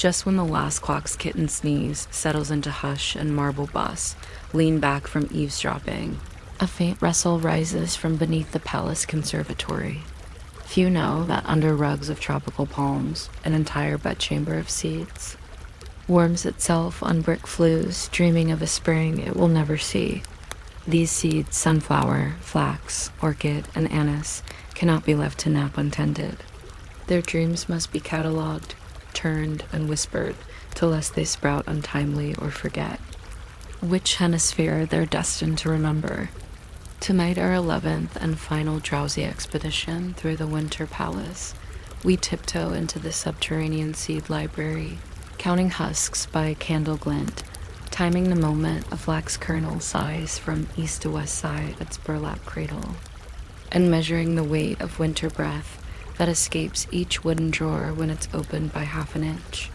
Just when the last clock's kitten sneeze settles into hush and marble bus lean back from eavesdropping, a faint rustle rises from beneath the palace conservatory. Few know that under rugs of tropical palms, an entire bedchamber of seeds warms itself on brick flues, dreaming of a spring it will never see. These seeds, sunflower, flax, orchid, and anise, cannot be left to nap untended. Their dreams must be catalogued, turned, and whispered, till lest they sprout untimely or forget. Which hemisphere they're destined to remember. Tonight, our 11th and final drowsy expedition through the Winter Palace, we tiptoe into the subterranean seed library, counting husks by candle glint, timing the moment a flax kernel sighs from east to west side its burlap cradle, and measuring the weight of winter breath that escapes each wooden drawer when it's opened by half an inch.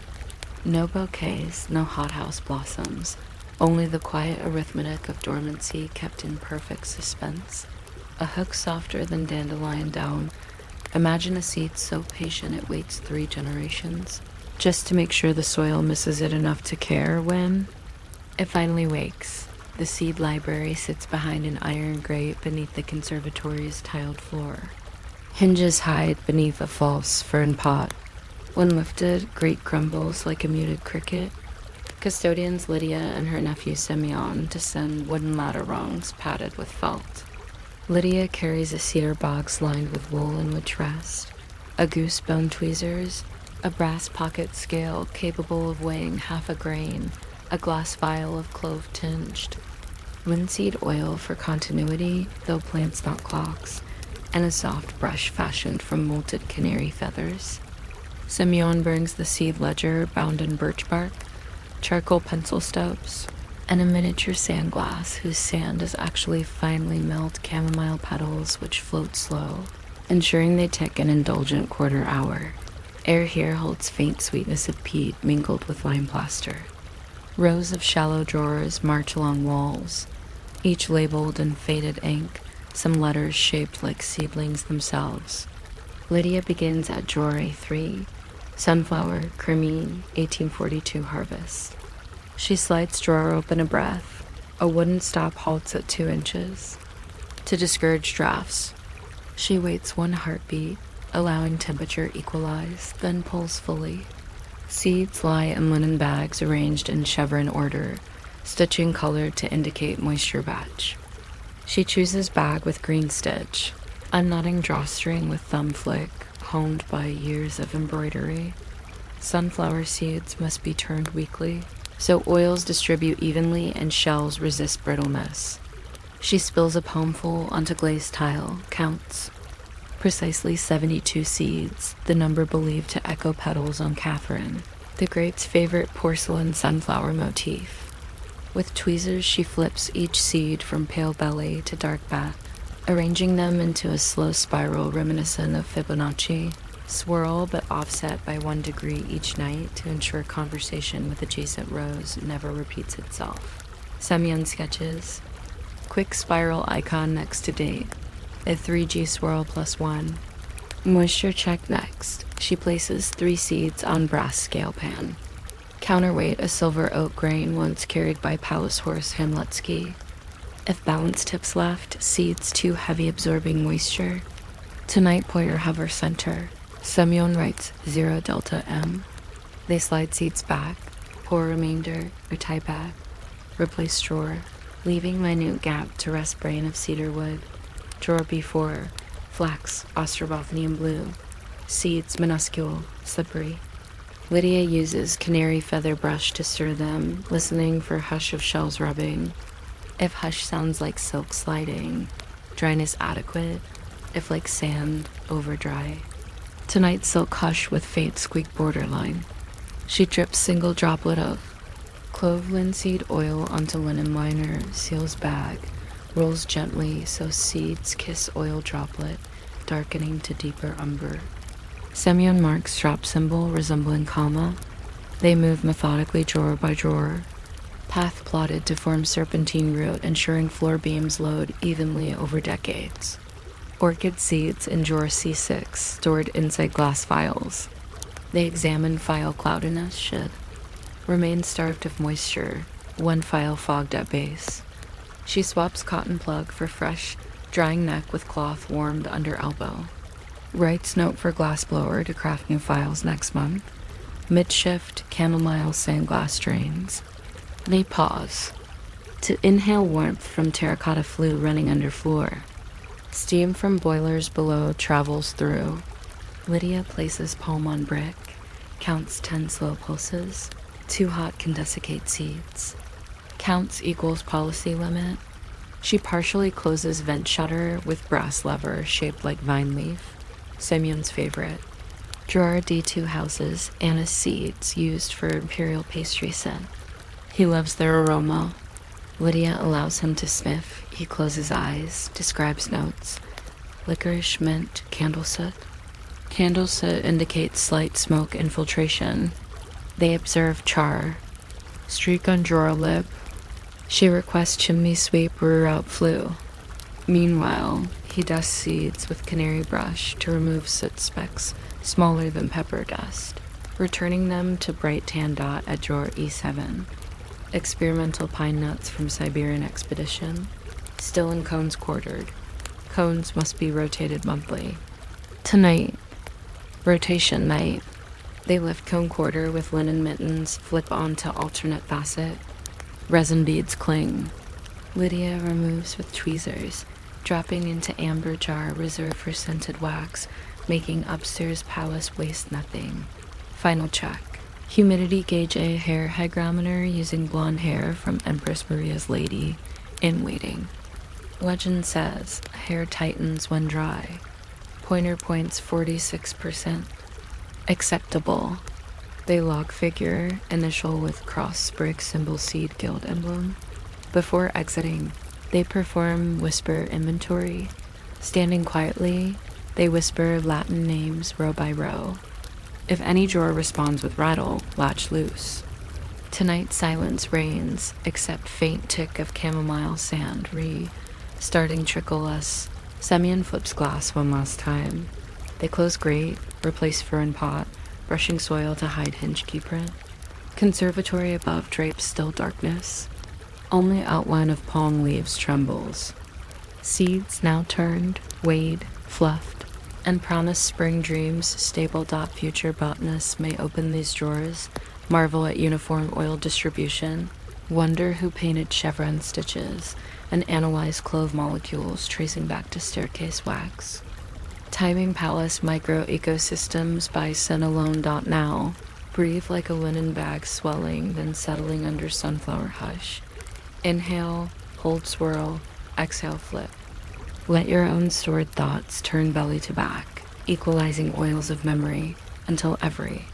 No bouquets, no hothouse blossoms, only the quiet arithmetic of dormancy kept in perfect suspense. A hook softer than dandelion down. Imagine a seed so patient it waits 3 generations, just to make sure the soil misses it enough to care when it finally wakes. The seed library sits behind an iron grate beneath the conservatory's tiled floor. Hinges hide beneath a false fern pot. When lifted, grate crumbles like a muted cricket. Custodians Lydia and her nephew Semyon descend wooden ladder rungs padded with felt. Lydia carries a cedar box lined with wool in which rest, a goose bone tweezers, a brass pocket scale capable of weighing half a grain, a glass vial of clove tinged, linseed oil for continuity, though plants not clocks, and a soft brush fashioned from molted canary feathers. Semyon brings the seed ledger bound in birch bark, charcoal pencil stubs, and a miniature sand glass whose sand is actually finely milled chamomile petals which float slow, ensuring they tick an indulgent quarter hour. Air here holds faint sweetness of peat mingled with lime plaster. Rows of shallow drawers march along walls, each labeled in faded ink, some letters shaped like seedlings themselves. Lydia begins at drawer A3, Sunflower, Cremine, 1842 harvest. She slides drawer open a breath. A wooden stop halts at 2 inches. To discourage drafts, she waits 1 heartbeat, allowing temperature equalize, then pulls fully. Seeds lie in linen bags arranged in chevron order, stitching color to indicate moisture batch. She chooses bag with green stitch, unknotting drawstring with thumb flick, honed by years of embroidery. Sunflower seeds must be turned weekly, so oils distribute evenly and shells resist brittleness. She spills a palmful onto glazed tile, counts. Precisely 72 seeds, the number believed to echo petals on Catherine, the grape's favorite porcelain sunflower motif. With tweezers, she flips each seed from pale belly to dark back, arranging them into a slow spiral reminiscent of Fibonacci, swirl but offset by 1 degree each night to ensure conversation with adjacent rows never repeats itself. Semyon sketches. Quick spiral icon next to date. A 3G swirl +1. Moisture check next. She places 3 seeds on brass scale pan. Counterweight a silver oak grain once carried by palace horse Hamletsky. If balance tips left, seeds too heavy absorbing moisture. Tonight Poyer hover center. Semyon writes 0 delta M. They slide seeds back, pour remainder, or tie back. Replace drawer, leaving minute gap to rest brain of cedar wood. Drawer B4, flax, Ostrobothnian blue. Seeds minuscule, slippery. Lydia uses canary feather brush to stir them, listening for hush of shells rubbing. If hush sounds like silk sliding, dryness adequate. If like sand, over dry. Tonight silk hush with faint squeak borderline. She drips single droplet of clove linseed oil onto linen liner, seals bag, rolls gently so seeds kiss oil droplet, darkening to deeper umber. Semyon marks drop symbol resembling comma. They move methodically drawer by drawer. Path plotted to form serpentine route, ensuring floor beams load evenly over decades. Orchid seeds in drawer C6, stored inside glass vials. They examine file cloudiness should remain starved of moisture, one file fogged at base. She swaps cotton plug for fresh, drying neck with cloth warmed under elbow. Writes note for glassblower to craft new files next month. Mid-shift, chamomile sandglass drains. They pause to inhale warmth from terracotta flue running under floor. Steam from boilers below travels through. Lydia places palm on brick, counts 10 slow pulses. Too hot can desiccate seeds. Counts equals policy limit. She partially closes vent shutter with brass lever shaped like vine leaf. Semyon's favorite. Drawer D2 houses anise seeds used for Imperial pastry scent. He loves their aroma. Lydia allows him to sniff. He closes eyes, describes notes. Licorice, mint, candle soot. Candle soot indicates slight smoke infiltration. They observe char. Streak on drawer lip. She requests chimney sweep rear out flue. Meanwhile, he dusts seeds with canary brush to remove soot specks smaller than pepper dust, returning them to bright tan dot at drawer E7. Experimental pine nuts from Siberian expedition, still in cones quartered. Cones must be rotated monthly. Tonight, rotation night. They lift cone quarter with linen mittens, flip onto alternate facet. Resin beads cling. Lydia removes with tweezers, dropping into amber jar reserved for scented wax, making upstairs palace waste nothing. Final check. Humidity gauge A hair hygrometer using blonde hair from Empress Maria's lady, in waiting. Legend says hair tightens when dry. Pointer points 46%. Acceptable. They log figure, initial with cross sprig symbol seed guild emblem. Before exiting, they perform whisper inventory. Standing quietly, they whisper Latin names row by row. If any drawer responds with rattle, latch loose. Tonight silence reigns, except faint tick of chamomile sand starting trickle us. Semyon flips glass one last time. They close grate, replace fern pot, brushing soil to hide hinge key print. Conservatory above drapes still darkness. Only outline of palm leaves trembles. Seeds now turned, weighed, fluffed, and promise spring dreams. Stable. Future botanists may open these drawers, marvel at uniform oil distribution, wonder who painted chevron stitches, and analyze clove molecules tracing back to staircase wax. Timing Palace Micro-Ecosystems by Senalone.now. Breathe like a linen bag swelling, then settling under sunflower hush. Inhale, hold swirl, exhale flip. Let your own stored thoughts turn belly to back, equalizing oils of memory until every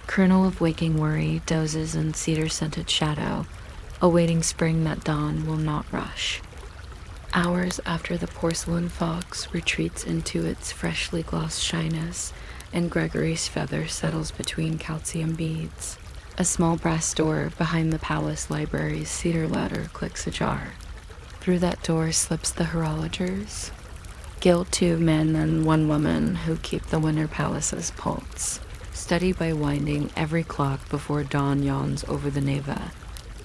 kernel of waking worry dozes in cedar-scented shadow, awaiting spring that dawn will not rush. Hours after the porcelain fox retreats into its freshly glossed shyness, and Gregory's feather settles between calcium beads, a small brass door behind the palace library's cedar ladder clicks ajar. Through that door slips the horologers, guild 2 men and 1 woman who keep the Winter Palace's pulse, steady by winding every clock before dawn yawns over the neva.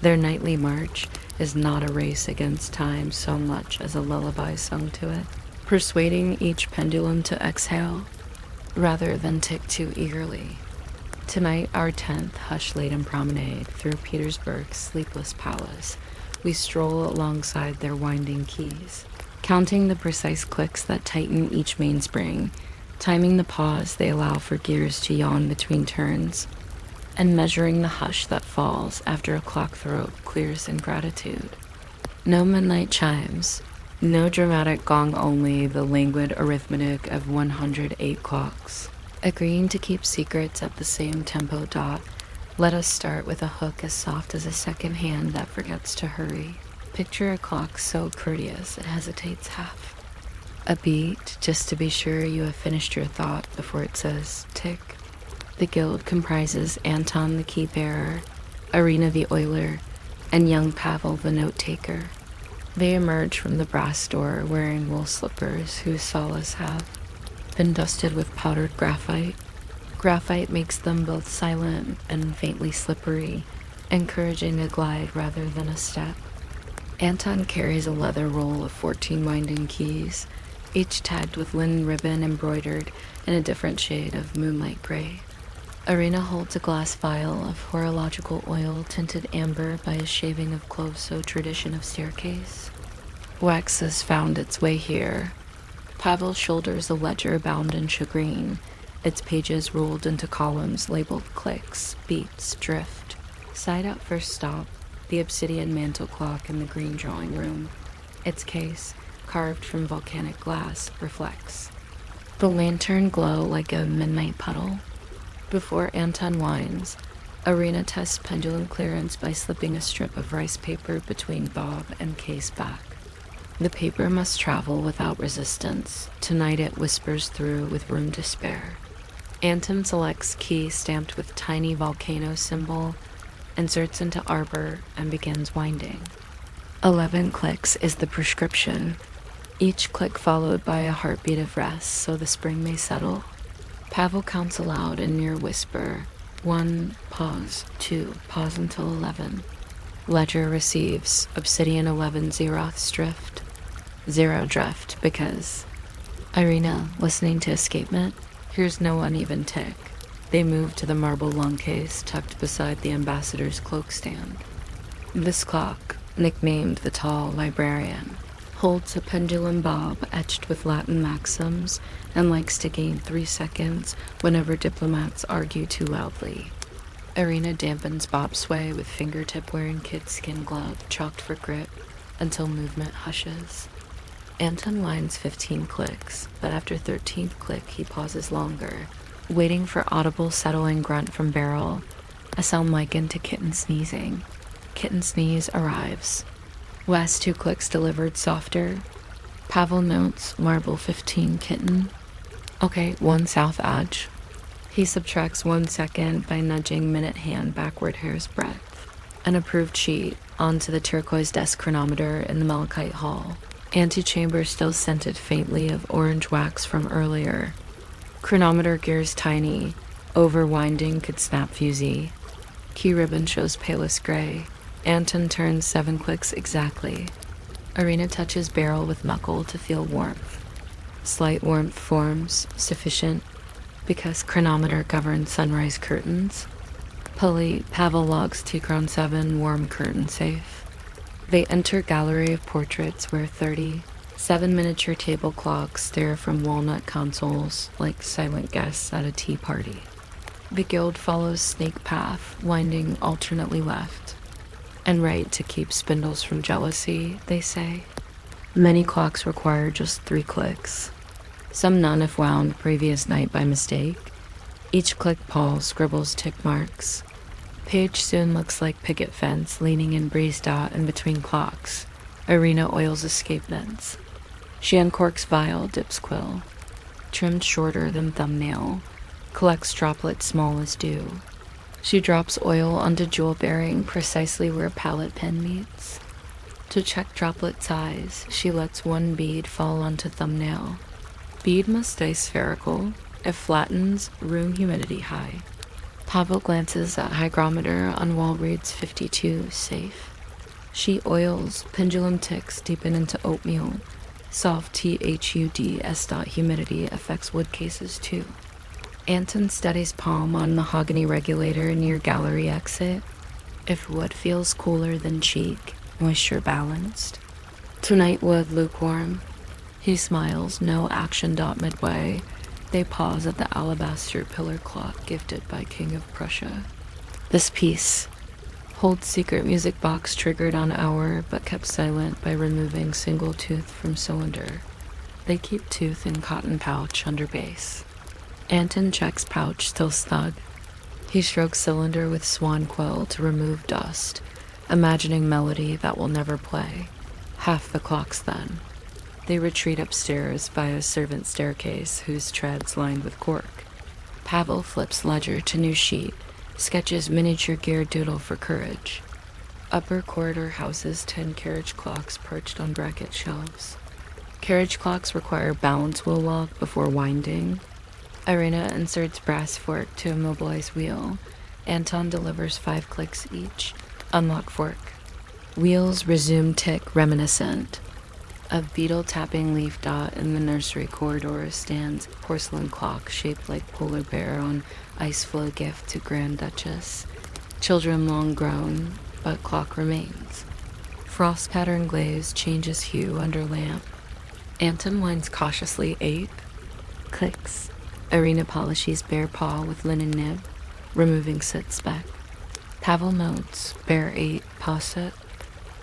Their nightly march is not a race against time so much as a lullaby sung to it, persuading each pendulum to exhale rather than tick too eagerly. Tonight, our 10th hush-laden promenade through Petersburg's sleepless palace, we stroll alongside their winding quays, counting the precise clicks that tighten each mainspring, timing the pause they allow for gears to yawn between turns, and measuring the hush that falls after a clock throat clears in gratitude. No midnight chimes, no dramatic gong, only the languid arithmetic of 108 clocks. Agreeing to keep secrets at the same tempo. Let us start with a hook as soft as a second hand that forgets to hurry. Picture a clock so courteous it hesitates half. A beat, just to be sure you have finished your thought before it says tick. The guild comprises Anton the key bearer, Irina the oiler, and young Pavel the note taker. They emerge from the brass door wearing wool slippers whose soles have been dusted with powdered graphite. Graphite makes them both silent and faintly slippery, encouraging a glide rather than a step. Anton carries a leather roll of 14 winding keys, each tagged with linen ribbon embroidered in a different shade of moonlight gray. Irina holds a glass vial of horological oil tinted amber by a shaving of clove-so tradition of staircase. Wax has found its way here. Pavel shoulders a ledger bound in shagreen, its pages ruled into columns labeled clicks, beats, drift. Side out first stop, the obsidian mantel clock in the green drawing room. Its case, carved from volcanic glass, reflects. The lantern glow like a midnight puddle. Before Anton winds, Irina tests pendulum clearance by slipping a strip of rice paper between bob and case back. The paper must travel without resistance. Tonight it whispers through with room to spare. Anton selects key stamped with tiny volcano symbol, inserts into arbor, and begins winding. 11 clicks is the prescription, each click followed by a heartbeat of rest so the spring may settle. Pavel counts aloud in near whisper. 1, pause. 2, pause until 11. Ledger receives obsidian 11 Zeroth's drift. 0 drift because Irina, listening to escapement, hears no uneven tick. They move to the marble lung case tucked beside the ambassador's cloak stand. This clock, nicknamed the Tall Librarian, holds a pendulum bob etched with Latin maxims and likes to gain 3 seconds whenever diplomats argue too loudly. Irina dampens bob sway with fingertip-wearing kid-skin glove chalked for grip until movement hushes. Anton winds 15 clicks, but after 13th click he pauses longer, waiting for audible settling grunt from barrel, a sound likened to kitten sneezing. Kitten sneeze arrives. Last 2 clicks delivered softer. Pavel notes marble 15 kitten. Okay, 1 south edge. He subtracts 1 second by nudging minute hand backward hair's breadth. An approved sheet onto the turquoise desk chronometer in the malachite hall. Antechamber still scented faintly of orange wax from earlier. Chronometer gears tiny. Overwinding could snap fusee. Key ribbon shows palest gray. Anton turns 7 clicks exactly. Irina touches barrel with knuckle to feel warmth. Slight warmth forms, sufficient, because chronometer governs sunrise curtains. Pulley, Pavel logs T-Crown 7 warm curtain safe. They enter gallery of portraits where 7 miniature table clocks stare from walnut consoles like silent guests at a tea party. The guild follows snake path, winding alternately left and right to keep spindles from jealousy, they say. Many clocks require just 3 clicks. Some none if wound previous night by mistake. Each click Paul scribbles tick marks. Page soon looks like picket fence leaning in breeze dot in between clocks. Irina oils escapements. She uncorks vial, dips quill. Trimmed shorter than thumbnail. Collects droplet small as dew. She drops oil onto jewel bearing precisely where palette pen meets. To check droplet size, she lets 1 bead fall onto thumbnail. Bead must stay spherical. If flattens, room humidity high. Pavel glances at hygrometer on wall reads 52, safe. She oils, pendulum ticks deepen into oatmeal. Soft THUD S. Humidity affects wood cases too. Anton steadies palm on mahogany regulator near gallery exit. If wood feels cooler than cheek, moisture balanced. Tonight wood lukewarm. He smiles, no action. Midway. They pause at the alabaster pillar clock gifted by King of Prussia. This piece holds secret music box triggered on hour but kept silent by removing single tooth from cylinder. They keep tooth in cotton pouch under base. Anton checks pouch still snug. He strokes cylinder with swan quill to remove dust, imagining melody that will never play. Half the clocks then. They retreat upstairs via servant staircase whose treads lined with cork. Pavel flips ledger to new sheet, sketches miniature gear doodle for courage. Upper corridor houses 10 carriage clocks perched on bracket shelves. Carriage clocks require balance wheel log before winding. Irina inserts brass fork to immobilize wheel. Anton delivers 5 clicks each. Unlock fork. Wheels resume tick reminiscent. A beetle tapping leaf dot in the nursery corridor stands porcelain clock shaped like polar bear on ice floe gift to Grand Duchess. Children long grown, but clock remains. Frost pattern glaze changes hue under lamp. Anton winds cautiously 8. Clicks. Irina polishes bare paw with linen nib, removing soot speck. Pavel notes, bare 8, paw soot.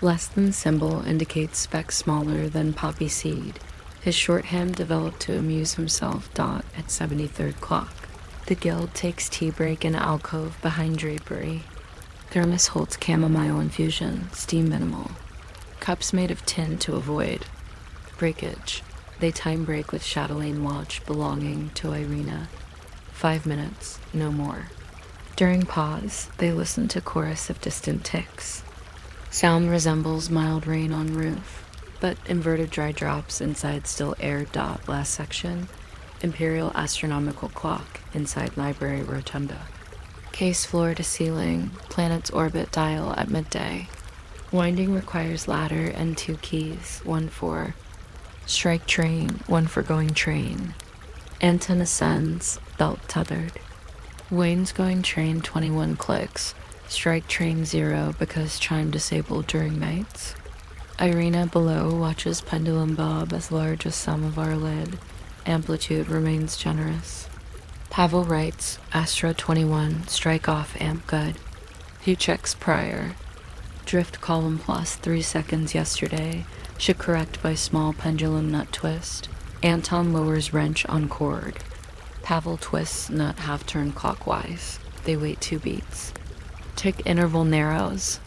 Less than symbol indicates speck smaller than poppy seed. His shorthand developed to amuse himself. Dot at 73rd clock. The guild takes tea break in alcove behind drapery. Thermos holds chamomile infusion, steam minimal. Cups made of tin to avoid. Breakage. They time break with chatelaine watch belonging to Irina. 5 minutes, no more. During pause, they listen to chorus of distant ticks. Sound resembles mild rain on roof, but inverted dry drops inside still air. Dot last section. Imperial astronomical clock inside library rotunda. Case floor to ceiling, planet's orbit dial at midday. Winding requires ladder and 2 keys, 1 for strike train, 1 for going train. Anton ascends, belt tethered. Wayne's going train 21 clicks. Strike train 0 because chime disabled during nights. Irina below watches pendulum bob as large as some of our lid. Amplitude remains generous. Pavel writes, Astro 21, strike off amp good. Few checks prior. Drift column plus 3 seconds yesterday. Should correct by small pendulum nut twist. Anton lowers wrench on cord. Pavel twists nut half turn clockwise. They wait 2 beats. Tick interval narrows.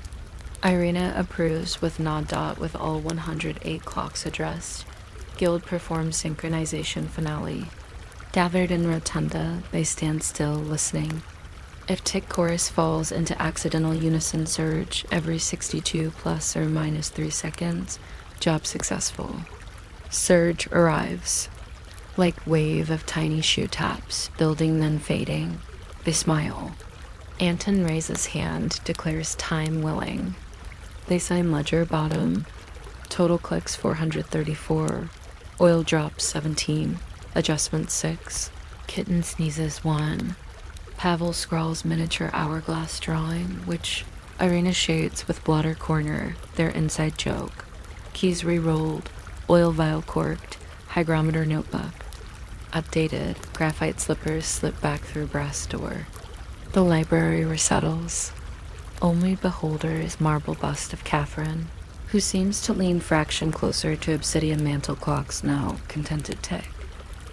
Irina approves with nod. Dot with all 108 clocks addressed. Guild performs synchronization finale. Gathered in rotunda, they stand still, listening. If tick chorus falls into accidental unison surge every 62 plus or minus 3 seconds, job successful. Surge arrives. Like wave of tiny shoe taps, building then fading. They smile. Anton raises hand, declares time willing. They sign ledger bottom. Total clicks 434. Oil drops 17. Adjustment 6. Kitten sneezes 1. Pavel scrawls miniature hourglass drawing, which Irina shades with blotter corner, their inside joke. Keys re-rolled. Oil vial corked. Hygrometer notebook. Updated. Graphite slippers slip back through brass door. The library resettles. Only beholder is marble bust of Catherine, who seems to lean fraction closer to obsidian mantle clocks now, contented tick.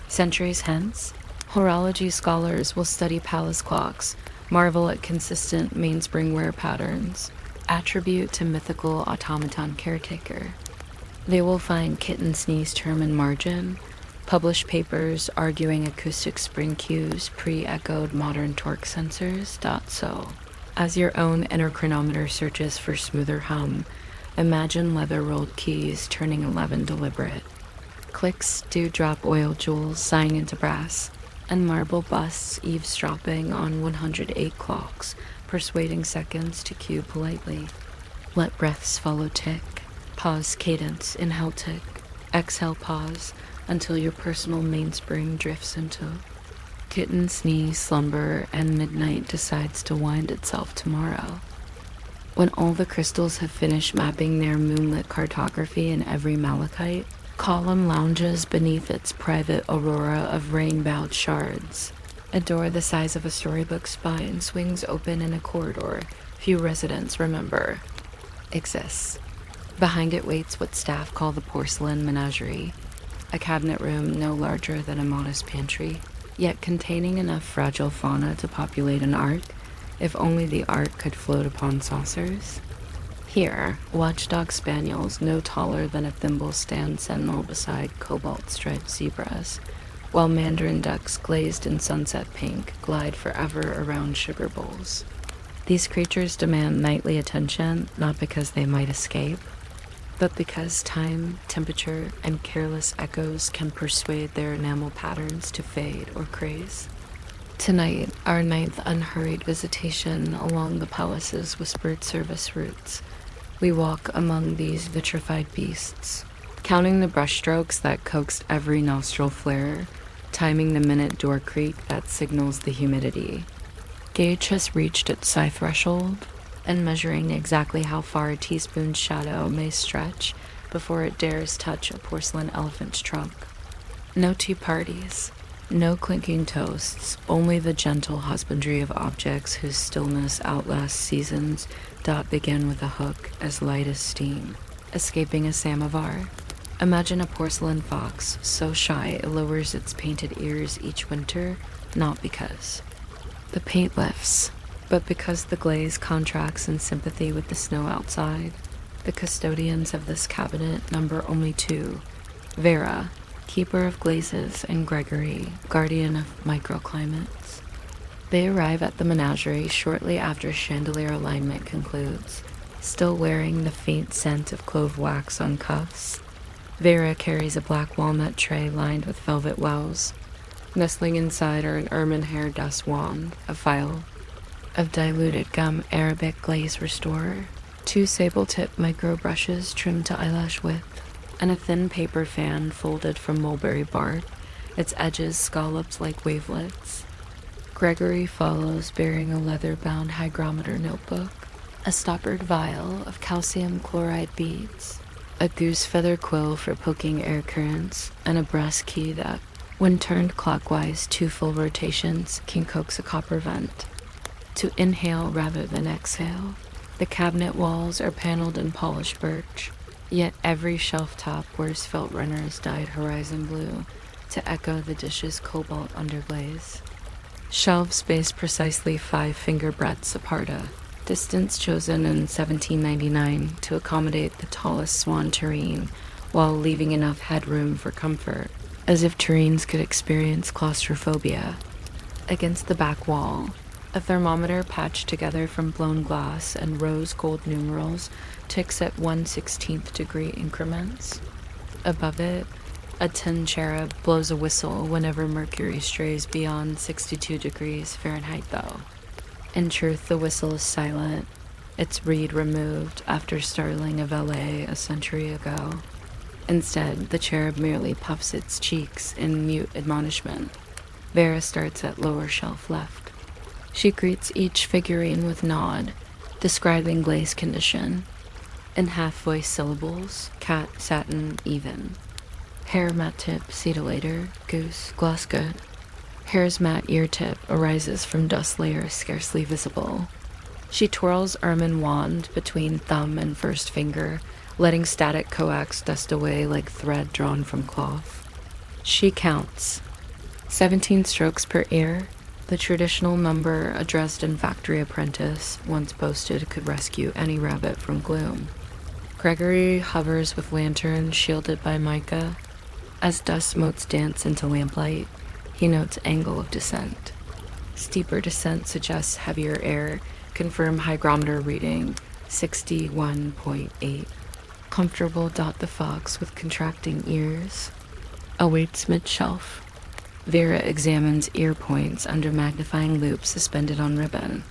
Centuries hence, horology scholars will study palace clocks, marvel at consistent mainspring wear patterns, attribute to mythical automaton caretaker. They will find kitten sneeze term and margin, publish papers arguing acoustic spring cues pre-echoed modern torque sensors. So, as your own inner chronometer searches for smoother hum, imagine leather-rolled keys turning 11 deliberate. Clicks dewdrop oil jewels sighing into brass, and marble busts eavesdropping on 108 clocks, persuading seconds to cue politely. Let breaths follow tick. Pause cadence, inhale tick. Exhale pause, until your personal mainspring drifts into kitten sneeze, slumber, and midnight decides to wind itself tomorrow. When all the crystals have finished mapping their moonlit cartography in every malachite, column lounges beneath its private aurora of rain-bowed shards. A door the size of a storybook spine swings open in a corridor few residents remember exists. Behind it waits what staff call the porcelain menagerie, a cabinet room no larger than a modest pantry, yet containing enough fragile fauna to populate an ark, if only the ark could float upon saucers. Here, watchdog spaniels no taller than a thimble stand sentinel beside cobalt-striped zebras, while mandarin ducks glazed in sunset pink glide forever around sugar bowls. These creatures demand nightly attention, not because they might escape, but because time, temperature, and careless echoes can persuade their enamel patterns to fade or craze. Tonight, our ninth unhurried visitation along the palace's whispered service routes, we walk among these vitrified beasts, counting the brushstrokes that coaxed every nostril flare, timing the minute door creak that signals the humidity. Gauge has reached its psi threshold, and measuring exactly how far a teaspoon's shadow may stretch before it dares touch a porcelain elephant's trunk. No tea parties, no clinking toasts, only the gentle husbandry of objects whose stillness outlasts seasons. Begin with a hook as light as steam, escaping a samovar. Imagine a porcelain fox so shy it lowers its painted ears each winter, not because the paint lifts, but because the glaze contracts in sympathy with the snow outside. The custodians of this cabinet number only two: Vera, keeper of glazes, and Gregory, guardian of microclimates. They arrive at the menagerie shortly after chandelier alignment concludes, still wearing the faint scent of clove wax on cuffs. Vera carries a black walnut tray lined with velvet wells. Nestling inside are an ermine-hair dust wand, a vial of diluted gum Arabic glaze restorer, two sable-tip micro brushes trimmed to eyelash width, and a thin paper fan folded from mulberry bark, its edges scallops like wavelets. Gregory follows bearing a leather-bound hygrometer notebook, a stoppered vial of calcium chloride beads, a goose feather quill for poking air currents, and a brass key that, when turned clockwise 2 full rotations, can coax a copper vent. To inhale rather than exhale. The cabinet walls are paneled in polished birch, yet every shelf top wears felt runners dyed horizon blue to echo the dish's cobalt underglaze. Shelves spaced precisely 5 finger breadths apart, a distance chosen in 1799 to accommodate the tallest swan tureen while leaving enough headroom for comfort, as if tureens could experience claustrophobia. Against the back wall, a thermometer patched together from blown glass and rose gold numerals ticks at 1/16th degree increments. Above it, a tin cherub blows a whistle whenever mercury strays beyond 62 degrees Fahrenheit, though. In truth, the whistle is silent, its reed removed after startling a valet a century ago. Instead, the cherub merely puffs its cheeks in mute admonishment. Vera starts at lower shelf left. She greets each figurine with nod, describing glaze condition. In half-voice syllables: cat, satin, even. Hair matte tip, cetillator, goose, gloss good. Hair's matte ear tip arises from dust layers scarcely visible. She twirls ermine wand between thumb and first finger, letting static coax dust away like thread drawn from cloth. She counts. 17 strokes per ear, the traditional number a Dresden factory apprentice once boasted could rescue any rabbit from gloom. Gregory hovers with lantern shielded by mica. As dust motes dance into lamplight, he notes angle of descent. Steeper descent suggests heavier air, confirm hygrometer reading 61.8. Comfortable dot the fox with contracting ears. Awaits mid-shelf. Vera examines ear points under magnifying loop suspended on ribbon.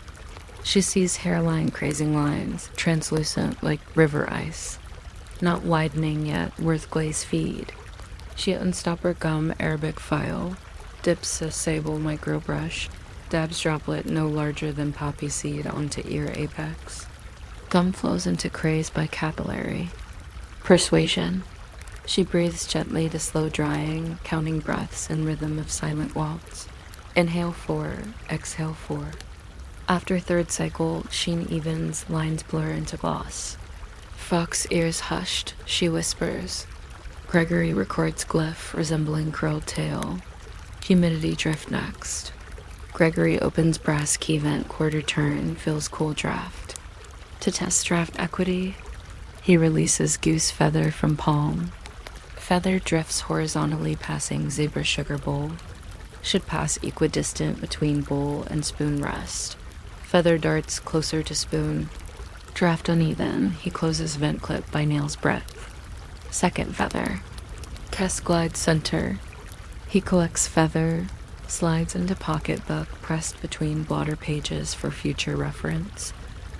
She sees hairline crazing lines, translucent like river ice. Not widening yet, worth glaze feed. She unstops her gum Arabic file, dips a sable microbrush, dabs droplet no larger than poppy seed onto ear apex. Gum flows into craze by capillary. Persuasion. She breathes gently to slow drying, counting breaths in rhythm of silent waltz. Inhale 4, exhale 4. After third cycle, sheen evens, lines blur into gloss. Fox ears hushed, she whispers. Gregory records glyph resembling curled tail. Humidity drift next. Gregory opens brass key vent quarter turn, feels cool draft. To test draft equity, he releases goose feather from palm. Feather drifts horizontally passing zebra sugar bowl. Should pass equidistant between bowl and spoon rest. Feather darts closer to spoon. Draft uneven, he closes vent clip by nail's breadth. Second feather. Kess glides center. He collects feather, slides into pocketbook pressed between blotter pages for future reference.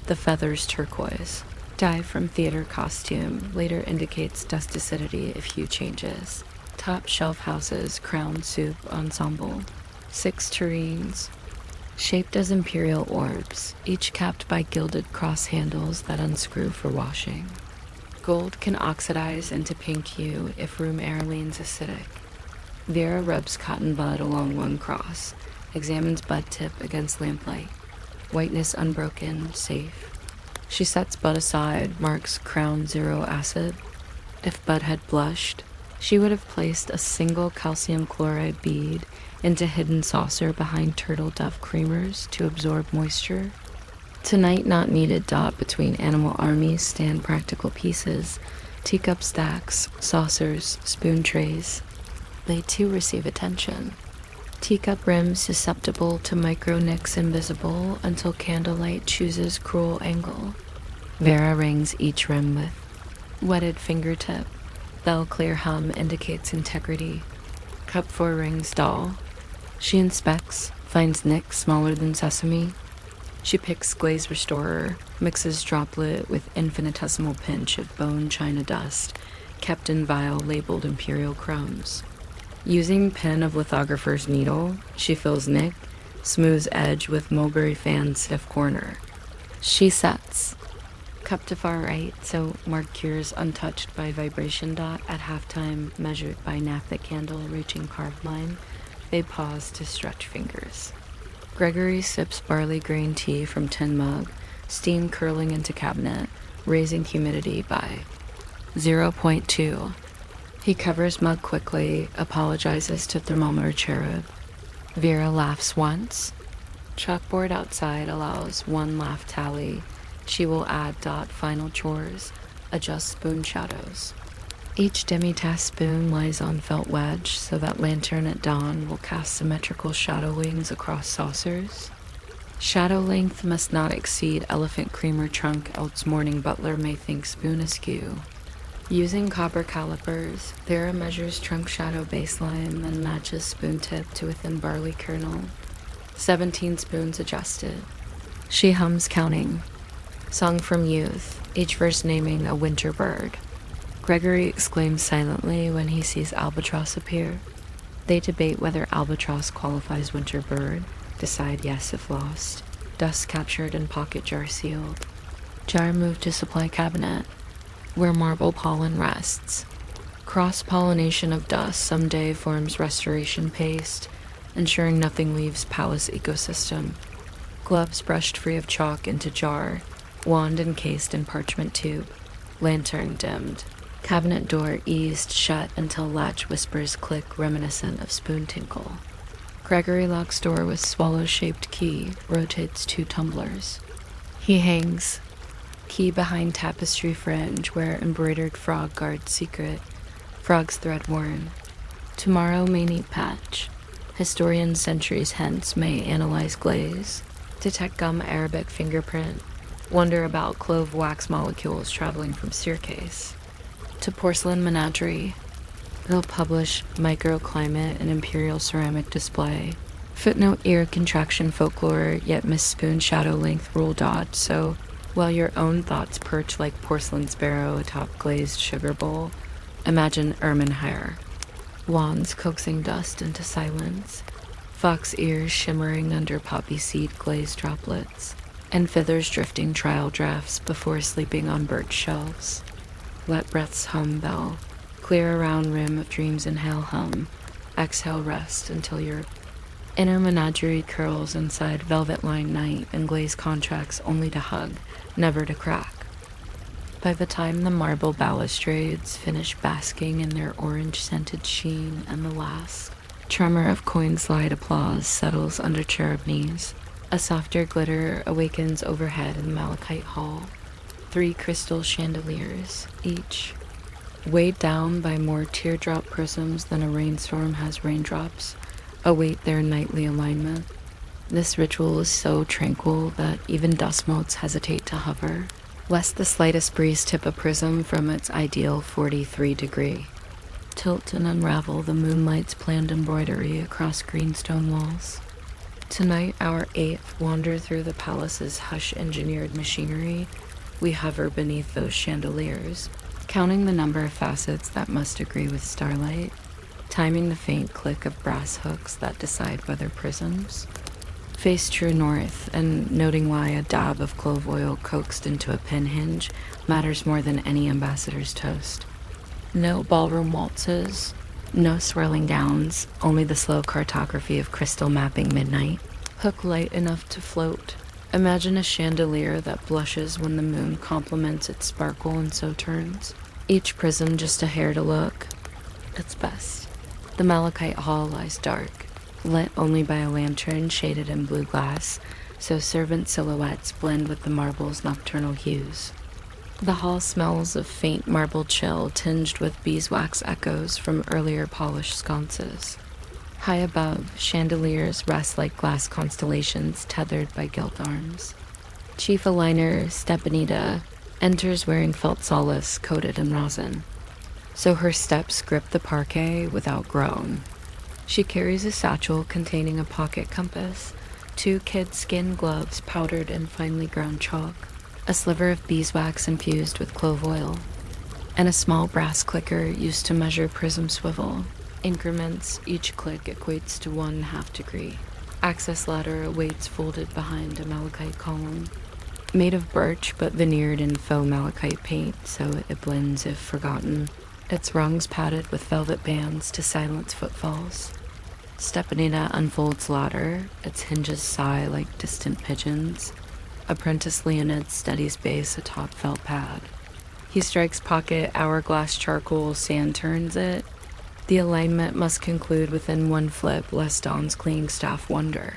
The feather's turquoise. Dye from theater costume later indicates dusticity if hue changes. Top shelf houses crown soup ensemble. 6 tureens. Shaped as imperial orbs, each capped by gilded cross handles that unscrew for washing. Gold can oxidize into pink hue if room air leans acidic. Vera rubs cotton bud along one cross, examines bud tip against lamplight. Whiteness unbroken, safe. She sets bud aside, marks crown 0 acid. If bud had blushed, she would have placed a single calcium chloride bead into hidden saucer behind turtle dove creamers to absorb moisture. Tonight not needed dot between animal armies stand practical pieces, teacup stacks, saucers, spoon trays. They too receive attention. Teacup rims susceptible to micro nicks invisible until candlelight chooses cruel angle. Vera rings each rim with wetted fingertip. Bell clear hum indicates integrity. Cup 4 rings dull. She inspects, finds nick smaller than sesame. She picks glaze restorer, mixes droplet with infinitesimal pinch of bone china dust, kept in vial labeled Imperial crumbs. Using pen of lithographer's needle, she fills nick, smooths edge with mulberry fan stiff corner. She sets. Cup to far right, so mark cures untouched by vibration dot at halftime measured by naphtha candle reaching carved line. They pause to stretch fingers. Gregory sips barley grain tea from tin mug, steam curling into cabinet, raising humidity by 0.2. He covers mug quickly, apologizes to thermometer cherub. Vera laughs once. Chalkboard outside allows 1 laugh tally. She will add dot final chores, adjust spoon shadows. Each demi-tasse spoon lies on felt wedge so that lantern at dawn will cast symmetrical shadow wings across saucers. Shadow length must not exceed elephant creamer trunk, else morning butler may think spoon askew. Using copper calipers, Vera measures trunk shadow baseline, then matches spoon tip to within barley kernel. 17 spoons adjusted. She hums counting. Song from youth, each verse naming a winter bird. Gregory exclaims silently when he sees albatross appear. They debate whether albatross qualifies winter bird, decide yes if lost. Dust captured and pocket jar sealed. Jar moved to supply cabinet, where marble pollen rests. Cross-pollination of dust someday forms restoration paste, ensuring nothing leaves palace ecosystem. Gloves brushed free of chalk into jar, wand encased in parchment tube, lantern dimmed. Cabinet door eased shut until latch whispers click reminiscent of spoon tinkle. Gregory locks door with swallow-shaped key, rotates 2 tumblers. He hangs. Key behind tapestry fringe where embroidered frog guards secret. Frog's thread worn. Tomorrow may need patch. Historians centuries hence may analyze glaze. Detect gum Arabic fingerprint. Wonder about clove wax molecules traveling from staircase. To porcelain menagerie. They'll publish microclimate and imperial ceramic display. Footnote ear contraction folklore, yet miss spoon shadow length rule dot, so while your own thoughts perch like porcelain sparrow atop glazed sugar bowl, imagine ermine hair. Wands coaxing dust into silence. Fox ears shimmering under poppy seed glazed droplets. And fithers drifting trial drafts before sleeping on birch shelves. Let breaths hum bell. Clear around rim of dreams inhale hum. Exhale rest until your inner menagerie curls inside velvet lined night and glaze contracts only to hug, never to crack. By the time the marble balustrades finish basking in their orange scented sheen and the last tremor of coin slide applause settles under cherub knees, a softer glitter awakens overhead in the malachite hall. 3 crystal chandeliers, each weighed down by more teardrop prisms than a rainstorm has raindrops, await their nightly alignment. This ritual is so tranquil that even dust motes hesitate to hover. Lest the slightest breeze tip a prism from its ideal 43 degree. Tilt and unravel the moonlight's planned embroidery across greenstone walls. Tonight, our eighth wander through the palace's hush-engineered machinery. We hover beneath those chandeliers, counting the number of facets that must agree with starlight, timing the faint click of brass hooks that decide whether prisms. Face true north, and noting why a dab of clove oil coaxed into a pin hinge matters more than any ambassador's toast. No ballroom waltzes, no swirling gowns, only the slow cartography of crystal mapping midnight. Hook light enough to float. Imagine a chandelier that blushes when the moon complements its sparkle and so turns. Each prism just a hair to look its best. The malachite hall lies dark, lit only by a lantern shaded in blue glass, so servant silhouettes blend with the marble's nocturnal hues. The hall smells of faint marble chill tinged with beeswax echoes from earlier polished sconces. High above, chandeliers rest like glass constellations tethered by gilt arms. Chief aligner Stepanida enters wearing felt solace coated in rosin, so her steps grip the parquet without groan. She carries a satchel containing a pocket compass, 2 kid skin gloves powdered in finely ground chalk, a sliver of beeswax infused with clove oil, and a small brass clicker used to measure prism swivel. Increments, each click equates to 1/2 degree. Access ladder awaits folded behind a malachite column, made of birch but veneered in faux malachite paint so it blends if forgotten, its rungs padded with velvet bands to silence footfalls. Stepanida unfolds ladder, its hinges sigh like distant pigeons. Apprentice Leonid steadies base atop felt pad. He strikes pocket, hourglass charcoal, sand turns it. The alignment must conclude within 1 flip, lest Dawn's clinging staff wonder.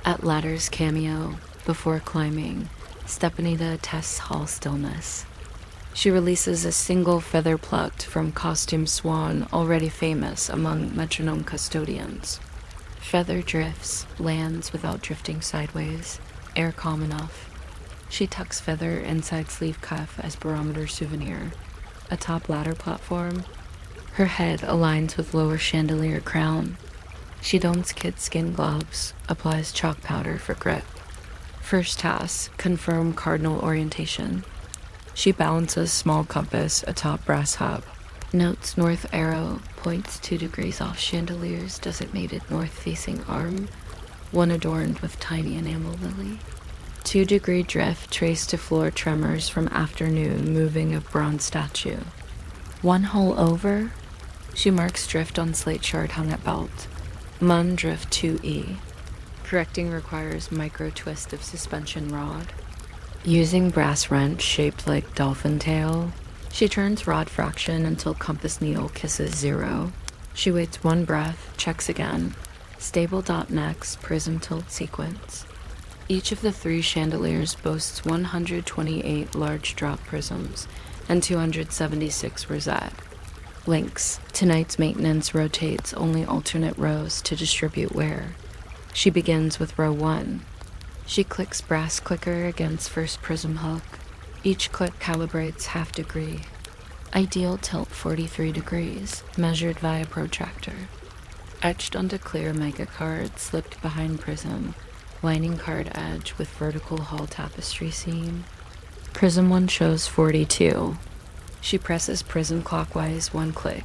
At ladder's cameo, before climbing, Stepanida tests hall stillness. She releases a single feather plucked from costume swan already famous among metronome custodians. Feather drifts, lands without drifting sideways, air calm enough. She tucks feather inside sleeve cuff as barometer souvenir. Atop ladder platform, her head aligns with lower chandelier crown. She dons kid skin gloves, applies chalk powder for grip. First task, confirm cardinal orientation. She balances small compass atop brass hub. Notes north arrow, points 2 degrees off chandelier's designated north-facing arm, one adorned with tiny enamel lily. 2-degree drift traced to floor tremors from afternoon moving of bronze statue. 1 hole over, she marks drift on slate shard hung at belt. Mun drift 2E. Correcting requires micro twist of suspension rod. Using brass wrench shaped like dolphin tail, she turns rod fraction until compass needle kisses 0. She waits 1 breath, checks again. Stable dot next, prism tilt sequence. Each of the 3 chandeliers boasts 128 large drop prisms and 276 rosette. Links. Tonight's maintenance rotates only alternate rows to distribute wear. She begins with row 1. She clicks brass clicker against first prism hook. Each click calibrates 1/2 degree. Ideal tilt 43 degrees, measured via protractor. Etched onto clear mica card slipped behind prism, lining card edge with vertical hall tapestry seam. Prism 1 shows 42. She presses prism clockwise 1 click.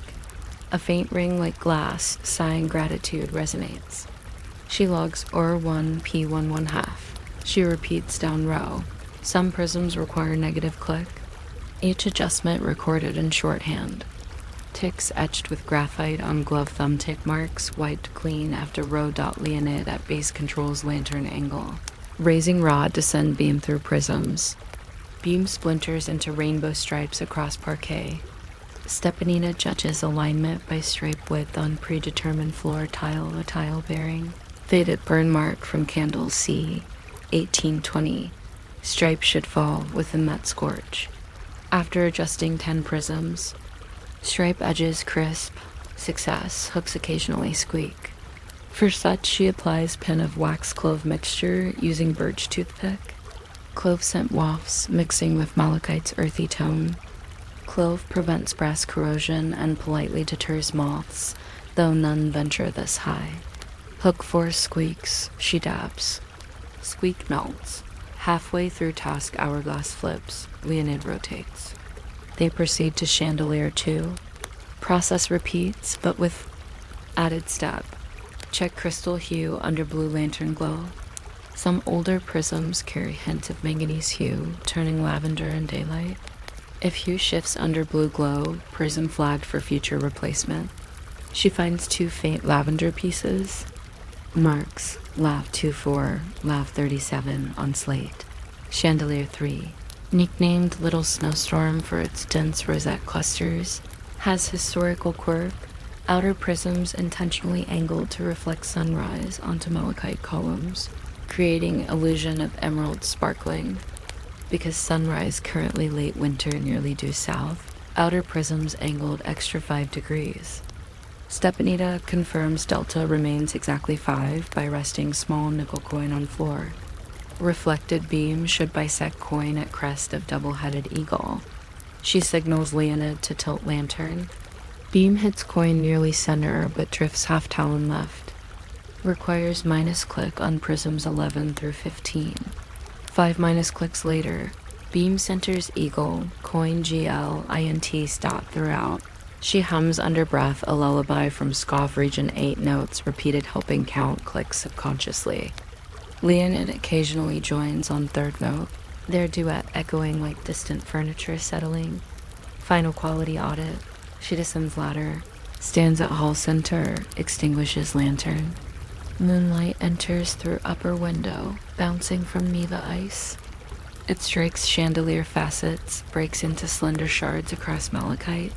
A faint ring like glass, sighing gratitude resonates. She logs OR1 P1 1/2. She repeats down row. Some prisms require negative click. Each adjustment recorded in shorthand. Ticks etched with graphite on glove thumb tick marks, wiped clean after row dot Leonid at base control's lantern angle. Raising rod to send beam through prisms. Beam splinters into rainbow stripes across parquet. Stepanida judges alignment by stripe width on predetermined floor tile, a tile bearing. Faded burn mark from candle C, 1820. Stripe should fall within that scorch. After adjusting 10 prisms, stripe edges crisp. Success. Hooks occasionally squeak. For such, she applies pin of wax clove mixture using birch toothpick. Clove scent wafts, mixing with malachite's earthy tone. Clove prevents brass corrosion and politely deters moths, though none venture this high. Hook force squeaks, she dabs. Squeak melts. Halfway through task hourglass flips, Leonid rotates. They proceed to chandelier 2. Process repeats, but with added step. Check crystal hue under blue lantern glow. Some older prisms carry hint of manganese hue, turning lavender in daylight. If hue shifts under blue glow, prism flagged for future replacement. She finds 2 faint lavender pieces. Marks Lav 24, Lav 37 on slate. Chandelier 3, nicknamed Little Snowstorm for its dense rosette clusters, has historical quirk. Outer prisms intentionally angled to reflect sunrise onto malachite columns, creating illusion of emerald sparkling. Because sunrise currently late winter nearly due south, outer prisms angled extra 5 degrees. Stepanita confirms delta remains exactly 5 by resting small nickel coin on floor. Reflected beam should bisect coin at crest of double-headed eagle. She signals Leonid to tilt lantern. Beam hits coin nearly center but drifts half talon left. Requires minus click on prisms 11 through 15. 5 minus clicks later, beam centers eagle, coin GL, INT stat throughout. She hums under breath a lullaby from Scoff Region 8 notes, repeated helping count clicks subconsciously. Leonid occasionally joins on third note, their duet echoing like distant furniture settling. Final quality audit. She descends ladder, stands at hall center, extinguishes lantern. Moonlight enters through upper window, bouncing from Neva ice. It strikes chandelier facets, breaks into slender shards across malachite.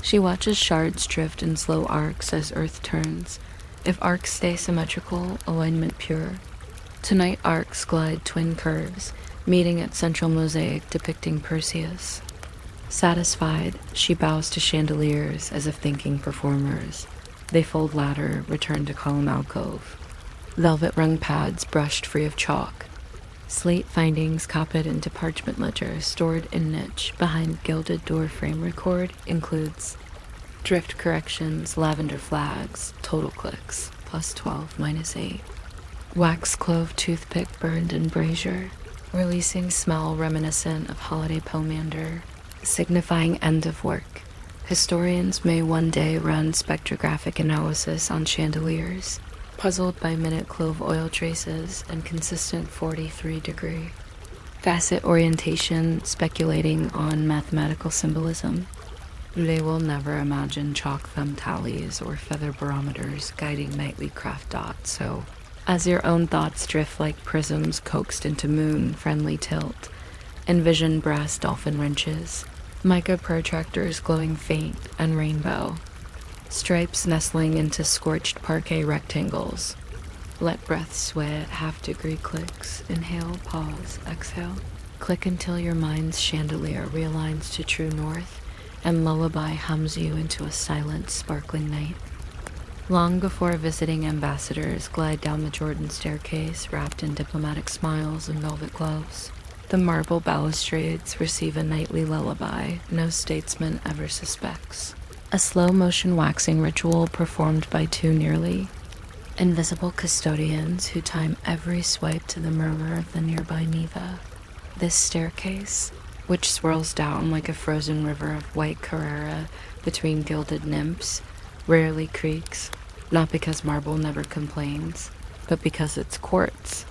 She watches shards drift in slow arcs as Earth turns. If arcs stay symmetrical, alignment pure. Tonight arcs glide twin curves, meeting at central mosaic depicting Perseus. Satisfied, she bows to chandeliers as if thanking performers. They fold ladder, return to column alcove. Velvet rung pads brushed free of chalk. Slate findings copied into parchment ledger stored in niche behind gilded door frame record includes drift corrections, lavender flags, total clicks, +12, -8. Wax clove toothpick burned in brazier, releasing smell reminiscent of holiday pomander, signifying end of work. Historians may one day run spectrographic analysis on chandeliers, puzzled by minute clove oil traces and consistent 43-degree. Facet orientation speculating on mathematical symbolism. They will never imagine chalk thumb tallies or feather barometers guiding nightly craft dots, so as your own thoughts drift like prisms coaxed into moon-friendly tilt, envision brass dolphin wrenches, mica protractors glowing faint and rainbow, stripes nestling into scorched parquet rectangles. Let breath sway at half-degree clicks. Inhale, pause, exhale. Click until your mind's chandelier realigns to true north, and lullaby hums you into a silent, sparkling night. Long before visiting ambassadors glide down the Jordan staircase wrapped in diplomatic smiles and velvet gloves, the marble balustrades receive a nightly lullaby no statesman ever suspects. A slow-motion waxing ritual performed by 2 nearly invisible custodians who time every swipe to the murmur of the nearby Neva. This staircase, which swirls down like a frozen river of white Carrara between gilded nymphs, rarely creaks, not because marble never complains, but because it's quartz.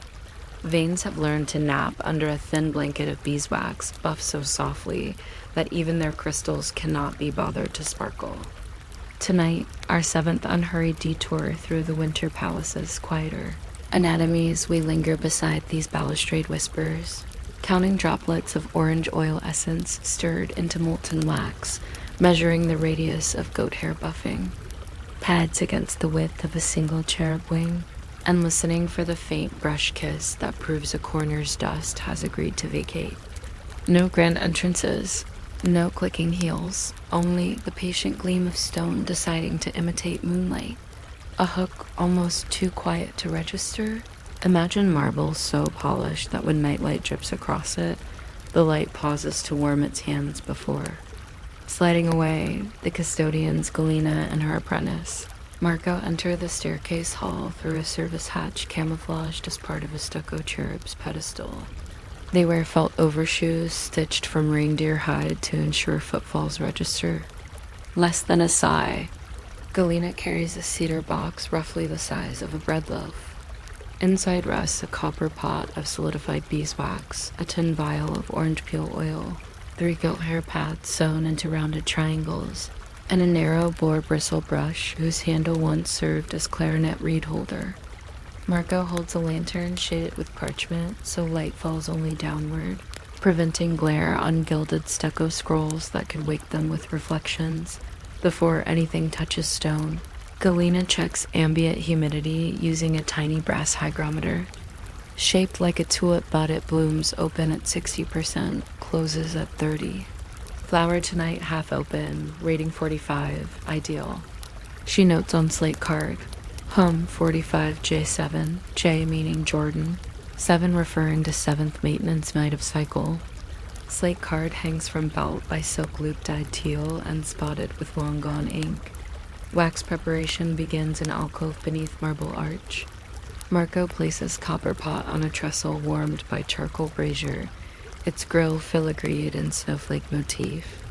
Veins have learned to nap under a thin blanket of beeswax buffed so softly that even their crystals cannot be bothered to sparkle. Tonight, our 7th unhurried detour through the winter palaces quieter. Anatomies, we linger beside these balustrade whispers, counting droplets of orange oil essence stirred into molten wax, measuring the radius of goat hair buffing, pads against the width of a single cherub wing, and listening for the faint brush kiss that proves a corner's dust has agreed to vacate. No grand entrances, no clicking heels, only the patient gleam of stone deciding to imitate moonlight. A hook almost too quiet to register, Imagine marble so polished that when nightlight drips across it, the light pauses to warm its hands before. Sliding away, the custodians Galena and her apprentice, Marco, enter the staircase hall through a service hatch camouflaged as part of a stucco cherub's pedestal. They wear felt overshoes stitched from reindeer hide to ensure footfalls register. Less than a sigh, Galena carries a cedar box roughly the size of a bread loaf. Inside rests a copper pot of solidified beeswax, a tin vial of orange peel oil, 3 goat hair pads sewn into rounded triangles, and a narrow boar bristle brush whose handle once served as clarinet reed holder. Marco holds a lantern shaded with parchment so light falls only downward, preventing glare on gilded stucco scrolls that could wake them with reflections before anything touches stone. Galena checks ambient humidity using a tiny brass hygrometer. Shaped like a tulip bud, it blooms open at 60%, closes at 30%. Flower tonight half open, rating 45, ideal. She notes on slate card, 45 J7, J meaning Jordan, 7 referring to 7th maintenance night of cycle. Slate card hangs from belt by silk loop dyed teal and spotted with long gone ink. Wax preparation begins in alcove beneath marble arch. Marco places copper pot on a trestle warmed by charcoal brazier, its grill filigreed in snowflake motif.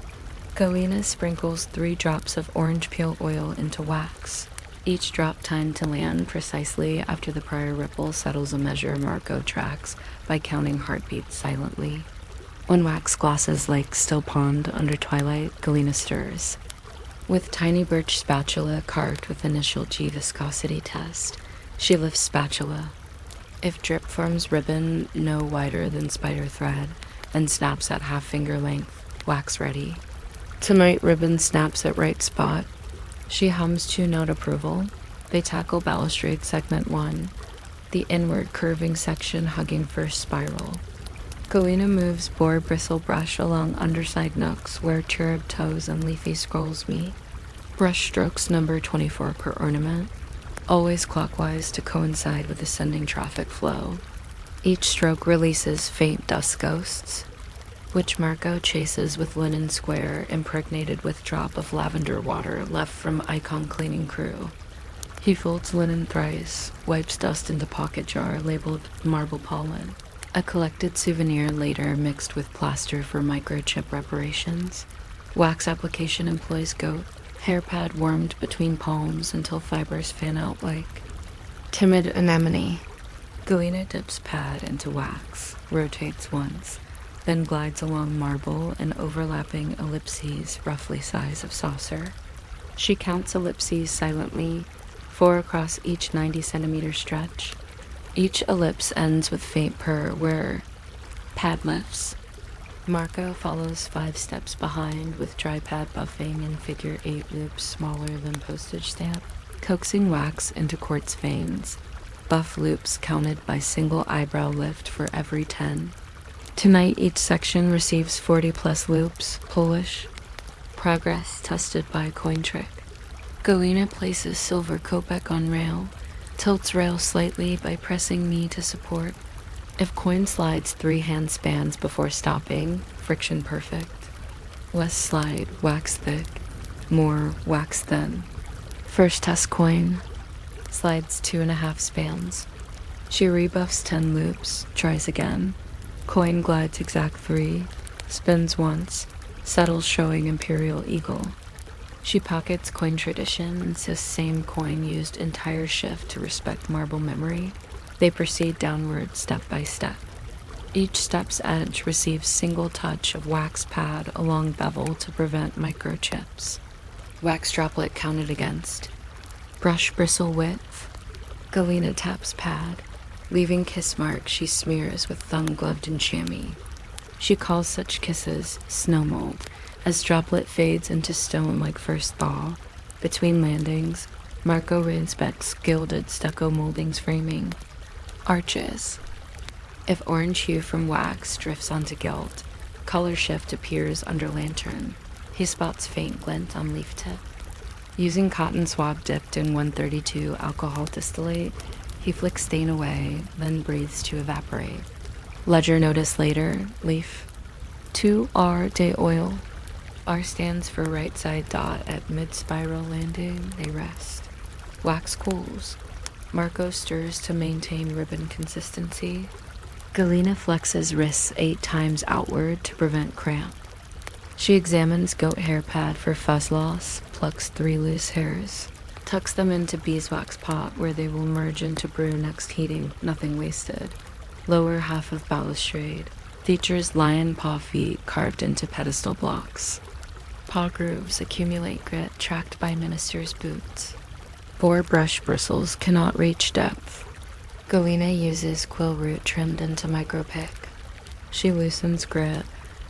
Galena sprinkles 3 drops of orange peel oil into wax, each drop timed to land precisely after the prior ripple settles a measure Marco tracks by counting heartbeats silently. When wax glosses like still pond under twilight, Galena stirs. With tiny birch spatula carved with initial G viscosity test, she lifts spatula. If drip forms ribbon no wider than spider thread and snaps at half finger length, wax ready. Tonight ribbon snaps at right spot. She hums 2-note approval. They tackle balustrade segment 1, the inward curving section hugging first spiral. Galena moves boar bristle brush along underside nooks where cherub toes and leafy scrolls meet. Brush strokes number 24 per ornament, always clockwise to coincide with ascending traffic flow. Each stroke releases faint dust ghosts, which Marco chases with linen square impregnated with drop of lavender water left from icon cleaning crew. He folds linen thrice, wipes dust into pocket jar labeled marble pollen, a collected souvenir later mixed with plaster for microchip reparations. Wax application employs goat, hair pad warmed between palms until fibers fan out like timid anemone. Galena dips pad into wax, rotates once, then glides along marble in overlapping ellipses roughly size of saucer. She counts ellipses silently, 4 across each 90-centimeter stretch. Each ellipse ends with faint purr where pad lifts. Marco follows 5 steps behind with dry pad buffing in figure 8 loops smaller than postage stamp, coaxing wax into quartz veins. Buff loops counted by single eyebrow lift for every 10. Tonight each section receives 40+ loops, Polish. Progress tested by a coin trick. Galena places silver kopeck on rail, tilts rail slightly by pressing knee to support. If coin slides 3 hand spans before stopping, friction perfect. Less slide, wax thick. More, wax thin. First test coin. Slides 2.5 spans. She rebuffs 10 loops, tries again. Coin glides exact 3, spins once, settles showing Imperial eagle. She pockets coin tradition, insists same coin used entire shift to respect marble memory. They proceed downward step by step. Each step's edge receives single touch of wax pad along bevel to prevent microchips. Wax droplet counted against. Brush bristle width. Galena taps pad. Leaving kiss marks she smears with thumb gloved in chamois. She calls such kisses snow mold, as droplet fades into stone like first thaw. Between landings, Marco reinspects gilded stucco moldings framing. Arches. If orange hue from wax drifts onto gilt, color shift appears under lantern. He spots faint glint on leaf tip. Using cotton swab dipped in 132 alcohol distillate, He flicks stain away, then breathes to evaporate. Ledger notice later, leaf. 2R de oil. R stands for right side dot. At mid-spiral landing, they rest. Wax cools. Marco stirs to maintain ribbon consistency. Galena flexes wrists 8 times outward to prevent cramp. She examines goat hair pad for fuzz loss, plucks 3 loose hairs, tucks them into beeswax pot where they will merge into brew next heating, nothing wasted. Lower half of balustrade features lion paw feet carved into pedestal blocks. Paw grooves accumulate grit tracked by minister's boots. 4 brush bristles cannot reach depth. Galena uses quill root trimmed into micropick. She loosens grit.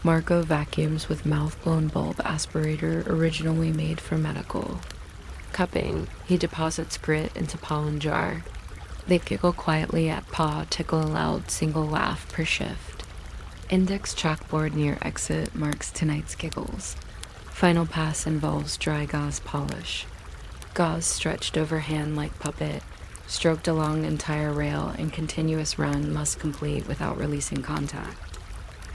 Marco vacuums with mouth-blown bulb aspirator originally made for medical. Cupping, he deposits grit into pollen jar. They giggle quietly at paw, tickle a loud single laugh per shift. Index chalkboard near exit marks tonight's giggles. Final pass involves dry gauze polish. Gauze stretched over hand like puppet, stroked along entire rail, and continuous run must complete without releasing contact.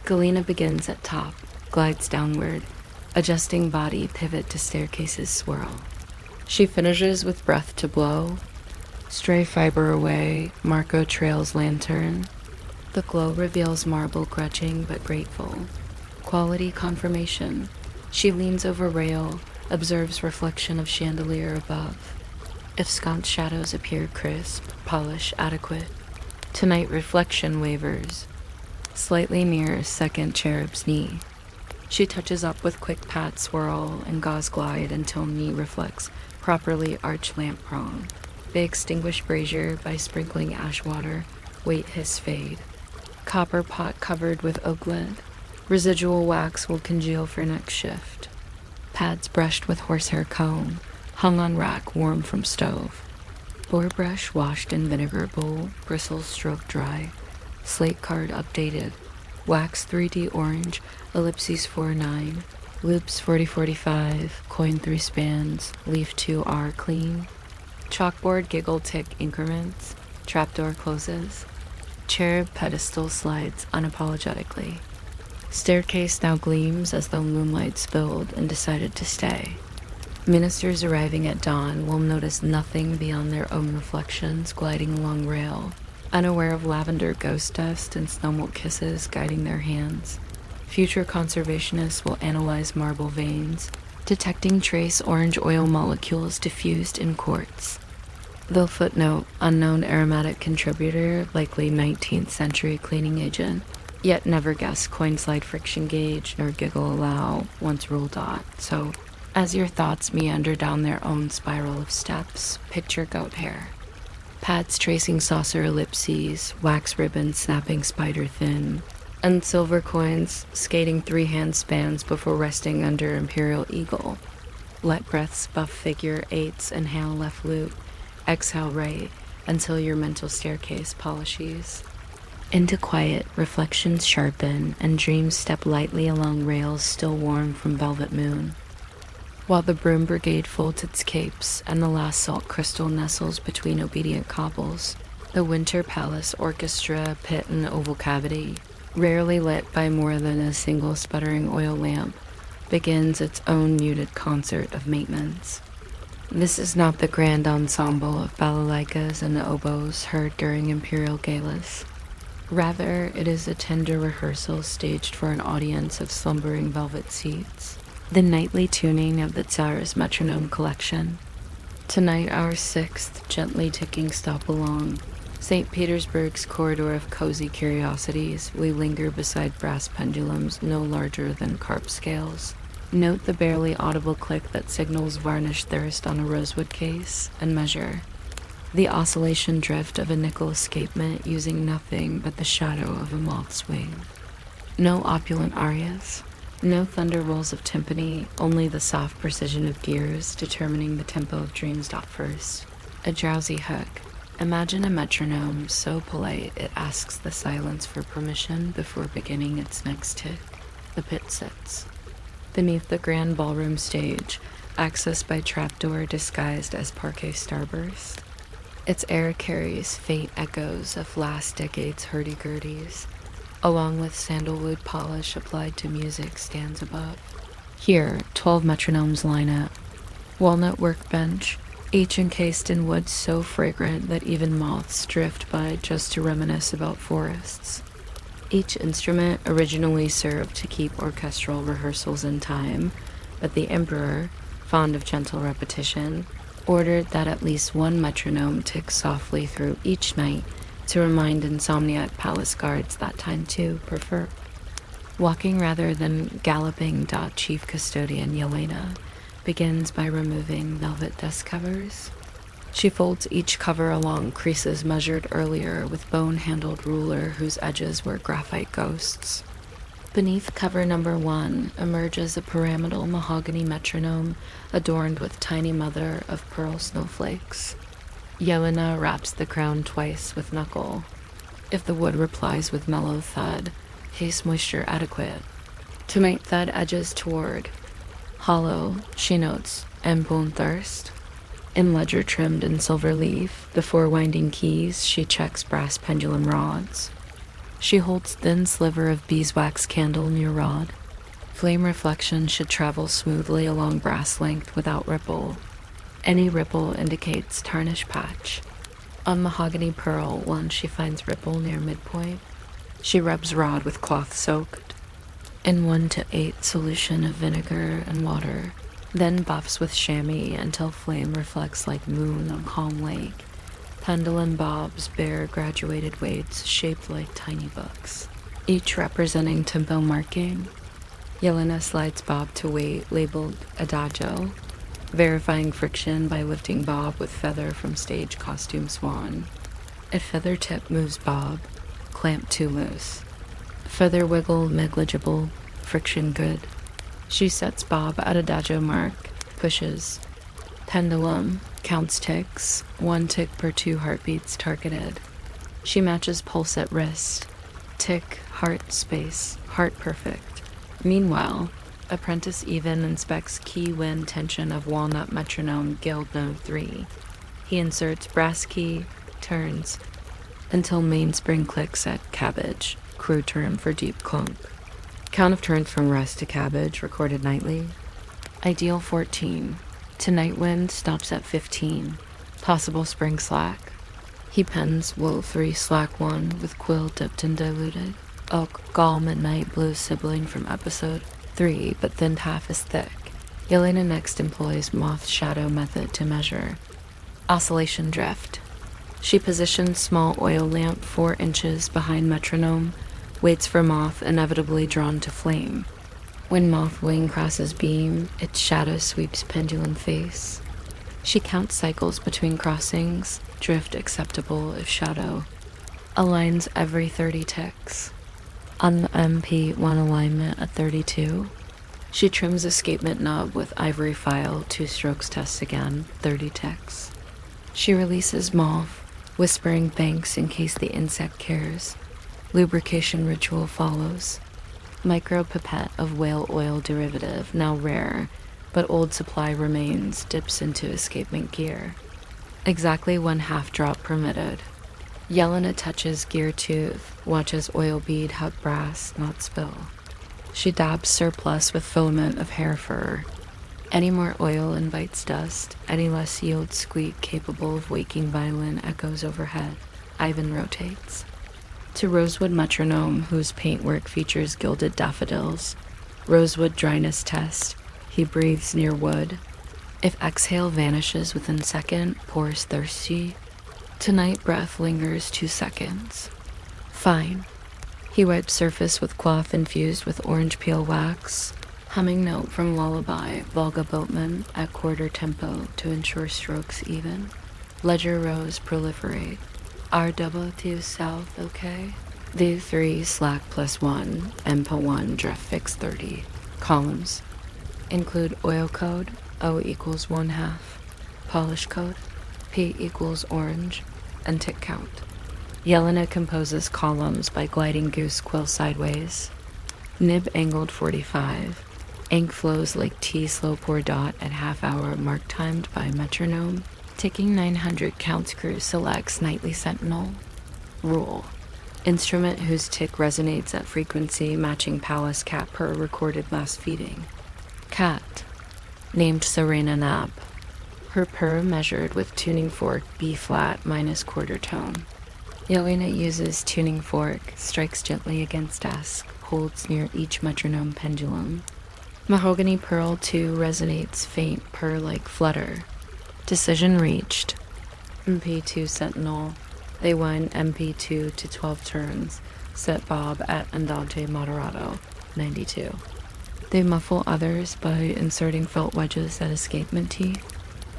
Galena begins at top, glides downward, adjusting body pivot to staircase's swirl. She finishes with breath to blow. Stray fiber away, Marco trails lantern. The glow reveals marble grudging but grateful. Quality confirmation. She leans over rail, observes reflection of chandelier above. If sconce shadows appear crisp, polish adequate. Tonight reflection wavers. Slightly near second cherub's knee. She touches up with quick pat swirl and gauze glide until knee reflects properly arch lamp prong. They extinguish brazier by sprinkling ash water, VelvetHist fade. Copper pot covered with oak lid. Residual wax will congeal for next shift. Pads brushed with horsehair comb, hung on rack warm from stove. Boar brush washed in vinegar bowl, bristles stroked dry. Slate card updated. Wax 3D orange, ellipses 4-9, loops 40-45, coin 3 spans, leaf 2R clean. Chalkboard giggle tick increments, trapdoor closes. Cherub pedestal slides unapologetically. Staircase now gleams as though moonlight spilled and decided to stay. Ministers arriving at dawn will notice nothing beyond their own reflections gliding along rail, unaware of lavender ghost dust and snowmelt kisses guiding their hands. Future conservationists will analyze marble veins, detecting trace orange oil molecules diffused in quartz. They'll footnote unknown aromatic contributor, likely 19th century cleaning agent, yet never guess coin slide friction gauge nor giggle allow once rule dot. So, as your thoughts meander down their own spiral of steps, picture goat hair. Pads tracing saucer ellipses, wax ribbons snapping spider thin, and silver coins skating 3 hand spans before resting under Imperial eagle. Let breaths buff figure 8s, inhale left loop, exhale right, until your mental staircase polishes. Into quiet, reflections sharpen, and dreams step lightly along rails still warm from velvet moon. While the broom brigade folds its capes and the last salt crystal nestles between obedient cobbles, the winter palace orchestra pit in the oval cavity, rarely lit by more than a single sputtering oil lamp, begins its own muted concert of maintenance. This is not the grand ensemble of balalaikas and oboes heard during Imperial galas. Rather, it is a tender rehearsal staged for an audience of slumbering velvet seats. The nightly tuning of the Tsar's metronome collection. Tonight our 6th gently ticking stop along. St. Petersburg's corridor of cozy curiosities, we linger beside brass pendulums no larger than carp scales. Note the barely audible click that signals varnished thirst on a rosewood case, and measure. The oscillation drift of a nickel escapement using nothing but the shadow of a moth's wing. No opulent arias. No thunder rolls of timpani, only the soft precision of gears determining the tempo of dreams. First, a drowsy hook. Imagine a metronome so polite it asks the silence for permission before beginning its next tick. The pit sits. Beneath the grand ballroom stage, accessed by trapdoor disguised as parquet starburst. Its air carries faint echoes of last decade's hurdy-gurdies, along with sandalwood polish applied to music stands above. Here, 12 metronomes line up. Walnut workbench, each encased in wood so fragrant that even moths drift by just to reminisce about forests. Each instrument originally served to keep orchestral rehearsals in time, but the Emperor, fond of gentle repetition, ordered that at least one metronome tick softly through each night to remind insomniac palace guards that time too prefer. Walking rather than galloping, Chief Custodian Yelena begins by removing velvet desk covers. She folds each cover along creases measured earlier with bone-handled ruler whose edges were graphite ghosts. Beneath cover number 1 emerges a pyramidal mahogany metronome adorned with tiny mother of pearl snowflakes. Yelena raps the crown twice with knuckle. If the wood replies with mellow thud, haste moisture adequate. To make thud edges toward. Hollow, she notes, and bone thirst. In ledger trimmed in silver leaf, before winding keys, she checks brass pendulum rods. She holds thin sliver of beeswax candle near rod. Flame reflection should travel smoothly along brass length without ripple. Any ripple indicates tarnish patch. On mahogany pearl one she finds ripple near midpoint. She rubs rod with cloth soaked in 1 to 8 solution of vinegar and water, then buffs with chamois until flame reflects like moon on calm lake. Pendulum bobs bear graduated weights shaped like tiny books, each representing tempo marking. Yelena slides bob to weight labeled adagio, verifying friction by lifting bob with feather from stage costume swan. If feather tip moves bob, clamp too loose. Feather wiggle negligible, friction good. She sets bob at adagio mark, pushes. Pendulum, counts ticks, 1 tick per 2 heartbeats targeted. She matches pulse at wrist. Tick, heart, space, heart perfect. Meanwhile, apprentice even inspects key wind tension of walnut metronome guild node 3. He inserts brass key, turns, until mainspring clicks at cabbage, crew term for deep clunk. Count of turns from rest to cabbage recorded nightly. Ideal 14. To night wind stops at 15. Possible spring slack. He pens wool 3 slack 1 with quill dipped and diluted. Oak gall midnight blue sibling from episode 3 but thinned half as thick. Yelena next employs moth shadow method to measure. Oscillation drift. She positions small oil lamp 4 inches behind metronome, waits for moth inevitably drawn to flame. When moth wing crosses beam, its shadow sweeps pendulum face. She counts cycles between crossings, drift acceptable if shadow. Aligns every 30 ticks. On the MP1 alignment at 32, she trims escapement knob with ivory file, 2 strokes tests again, 30 ticks. She releases moth, whispering banks in case the insect cares. Lubrication ritual follows. Micro pipette of whale oil derivative, now rare, but old supply remains, dips into escapement gear. Exactly 1/2 drop permitted. Yelena touches gear tooth, watches oil bead hug brass, not spill. She dabs surplus with filament of hair fur. Any more oil invites dust, any less yields squeak capable of waking violin echoes overhead. Ivan rotates. To rosewood metronome, whose paintwork features gilded daffodils. Rosewood dryness test. He breathes near wood. If exhale vanishes within second, pores thirsty. Tonight breath lingers 2 seconds. Fine. He wipes surface with cloth infused with orange peel wax. Humming note from Lullaby, Volga Boatman at quarter tempo to ensure strokes even. Ledger rows proliferate. R double to south, okay? D3 slack +1, MP1 drift fix 30. Columns. Include oil code, O equals 1/2. Polish code, P equals orange, and tick count. Yelena composes columns by gliding goose quill sideways. Nib angled 45. Ink flows like T slow pour dot at half hour mark timed by metronome. Ticking 900 counts crew selects nightly sentinel. Rule. Instrument whose tick resonates at frequency matching palace cat per recorded last feeding. Cat. Named Serena Nap. Her purr measured with tuning fork B flat minus quarter tone. Yelena uses tuning fork, strikes gently against desk, holds near each metronome pendulum. Mahogany Pearl 2 resonates faint purr-like flutter. Decision reached. MP2 Sentinel. They wind MP2 to 12 turns, set bob at Andante Moderato, 92. They muffle others by inserting felt wedges at escapement teeth.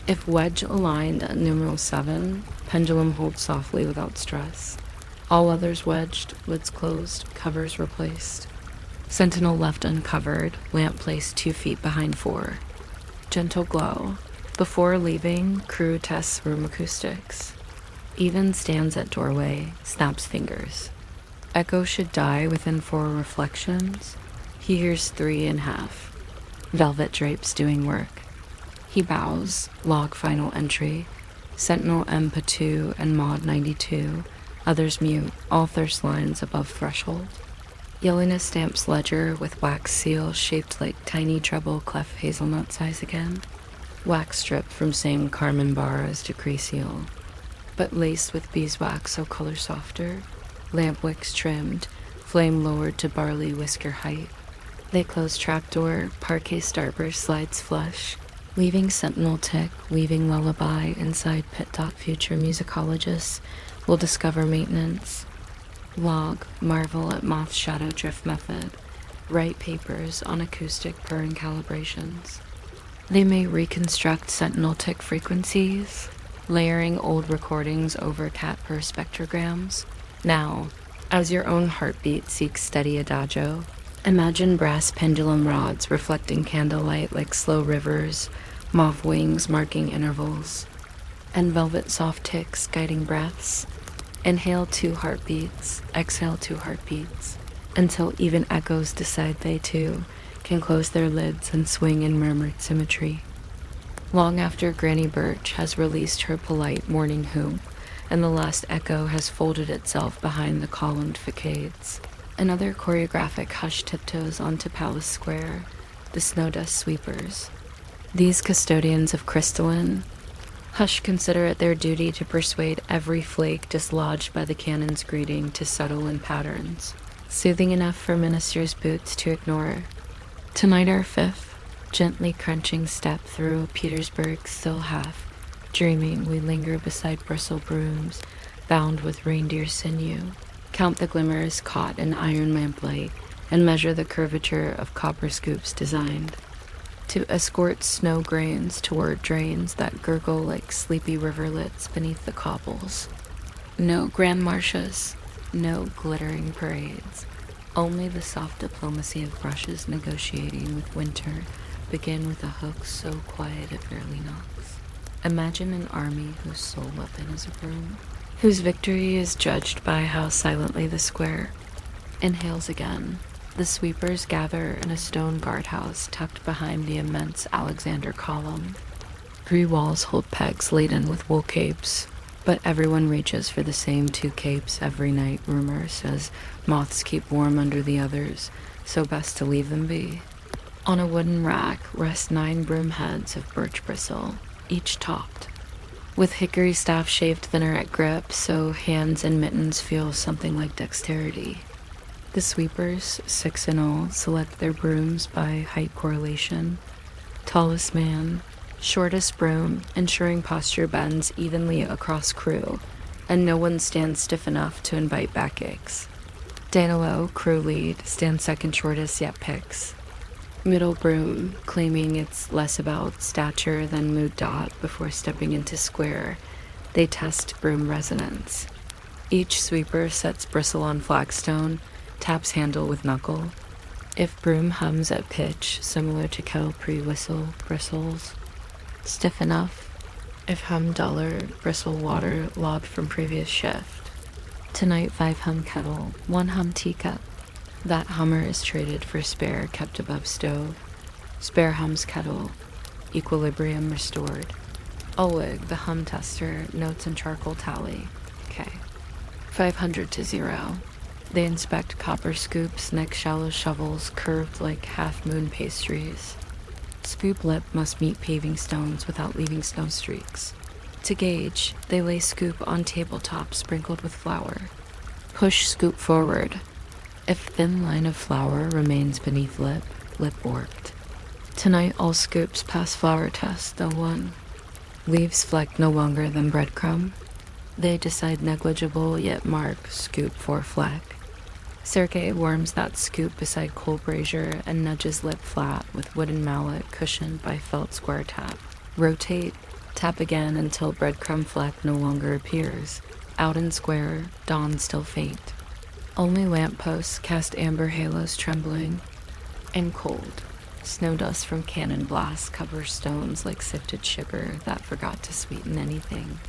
If wedge aligned at numeral 7, pendulum holds softly without stress. All others wedged, lids closed, covers replaced. Sentinel left uncovered, lamp placed 2 feet behind 4. Gentle glow. Before leaving, crew tests room acoustics. Even stands at doorway, snaps fingers. Echo should die within 4 reflections. He hears 3 in half. Velvet drapes doing work. He bows, log final entry. Sentinel MP2 and Mod 92. Others mute, all thirst lines above threshold. Yelena stamps ledger with wax seal shaped like tiny treble clef hazelnut size again. Wax strip from same Carmen bar as decree seal, but laced with beeswax so color softer. Lamp wicks trimmed, flame lowered to barley whisker height. They close trapdoor, parquet starburst slides flush, leaving sentinel tick, weaving lullaby inside pit. Future musicologists will discover maintenance. Log, marvel at moth shadow drift method. Write papers on acoustic purring calibrations. They may reconstruct sentinel tick frequencies, layering old recordings over cat purr spectrograms. Now, as your own heartbeat seeks steady adagio, imagine brass pendulum rods reflecting candlelight like slow rivers, mauve wings marking intervals, and velvet soft ticks guiding breaths. Inhale 2 heartbeats, exhale 2 heartbeats, until even echoes decide they too can close their lids and swing in murmured symmetry. Long after Granny Birch has released her polite morning whoop, and the last echo has folded itself behind the columned facades, another choreographic hush tiptoes onto Palace Square, the snow dust sweepers. These custodians of crystalline, hush consider it their duty to persuade every flake dislodged by the cannon's greeting to settle in patterns, soothing enough for ministers' boots to ignore. Tonight our 5th, gently crunching step through Petersburg's still half, dreaming we linger beside bristle brooms, bound with reindeer sinew, count the glimmers caught in iron lamplight, and measure the curvature of copper scoops designed to escort snow grains toward drains that gurgle like sleepy riverlets beneath the cobbles. No grand marches, no glittering parades, only the soft diplomacy of brushes negotiating with winter begin with a hook so quiet it barely knocks. Imagine an army whose sole weapon is a broom, whose victory is judged by how silently the square inhales again. The sweepers gather in a stone guardhouse tucked behind the immense Alexander column. 3 walls hold pegs laden with wool capes, but everyone reaches for the same 2 capes every night, rumor says. Moths keep warm under the others, so best to leave them be. On a wooden rack rest 9 broom heads of birch bristle, each topped, with hickory staff shaved thinner at grip, so hands and mittens feel something like dexterity. The sweepers, 6 in all, select their brooms by height correlation. Tallest man, shortest broom, ensuring posture bends evenly across crew, and no one stands stiff enough to invite backaches. Danilo, crew lead, stands second shortest yet picks. Middle broom, claiming it's less about stature than mood. Before stepping into square, they test broom resonance. Each sweeper sets bristle on flagstone, taps handle with knuckle. If broom hums at pitch, similar to kettle pre-whistle, bristles. Stiff enough. If hum duller, bristle water logged from previous shift. Tonight 5 hum kettle, 1 hum teacup. That hummer is traded for spare kept above stove. Spare hums kettle, equilibrium restored. Oleg, the hum tester, notes and charcoal tally. K. 500 to 0. They inspect copper scoops, neck shallow shovels curved like half-moon pastries. Scoop lip must meet paving stones without leaving snow streaks. To gauge, they lay scoop on tabletop sprinkled with flour. Push scoop forward. If thin line of flour remains beneath lip, lip warped. Tonight all scoops pass flour test, though one. Leaves fleck no longer than breadcrumb. They decide negligible, yet mark scoop for fleck. Sergei warms that scoop beside coal brazier and nudges lip flat with wooden mallet cushioned by felt square tap. Rotate, tap again until breadcrumb fleck no longer appears. Out and square, dawn still faint. Only lampposts cast amber halos trembling. And cold. Snow dust from cannon blasts covers stones like sifted sugar that forgot to sweeten anything.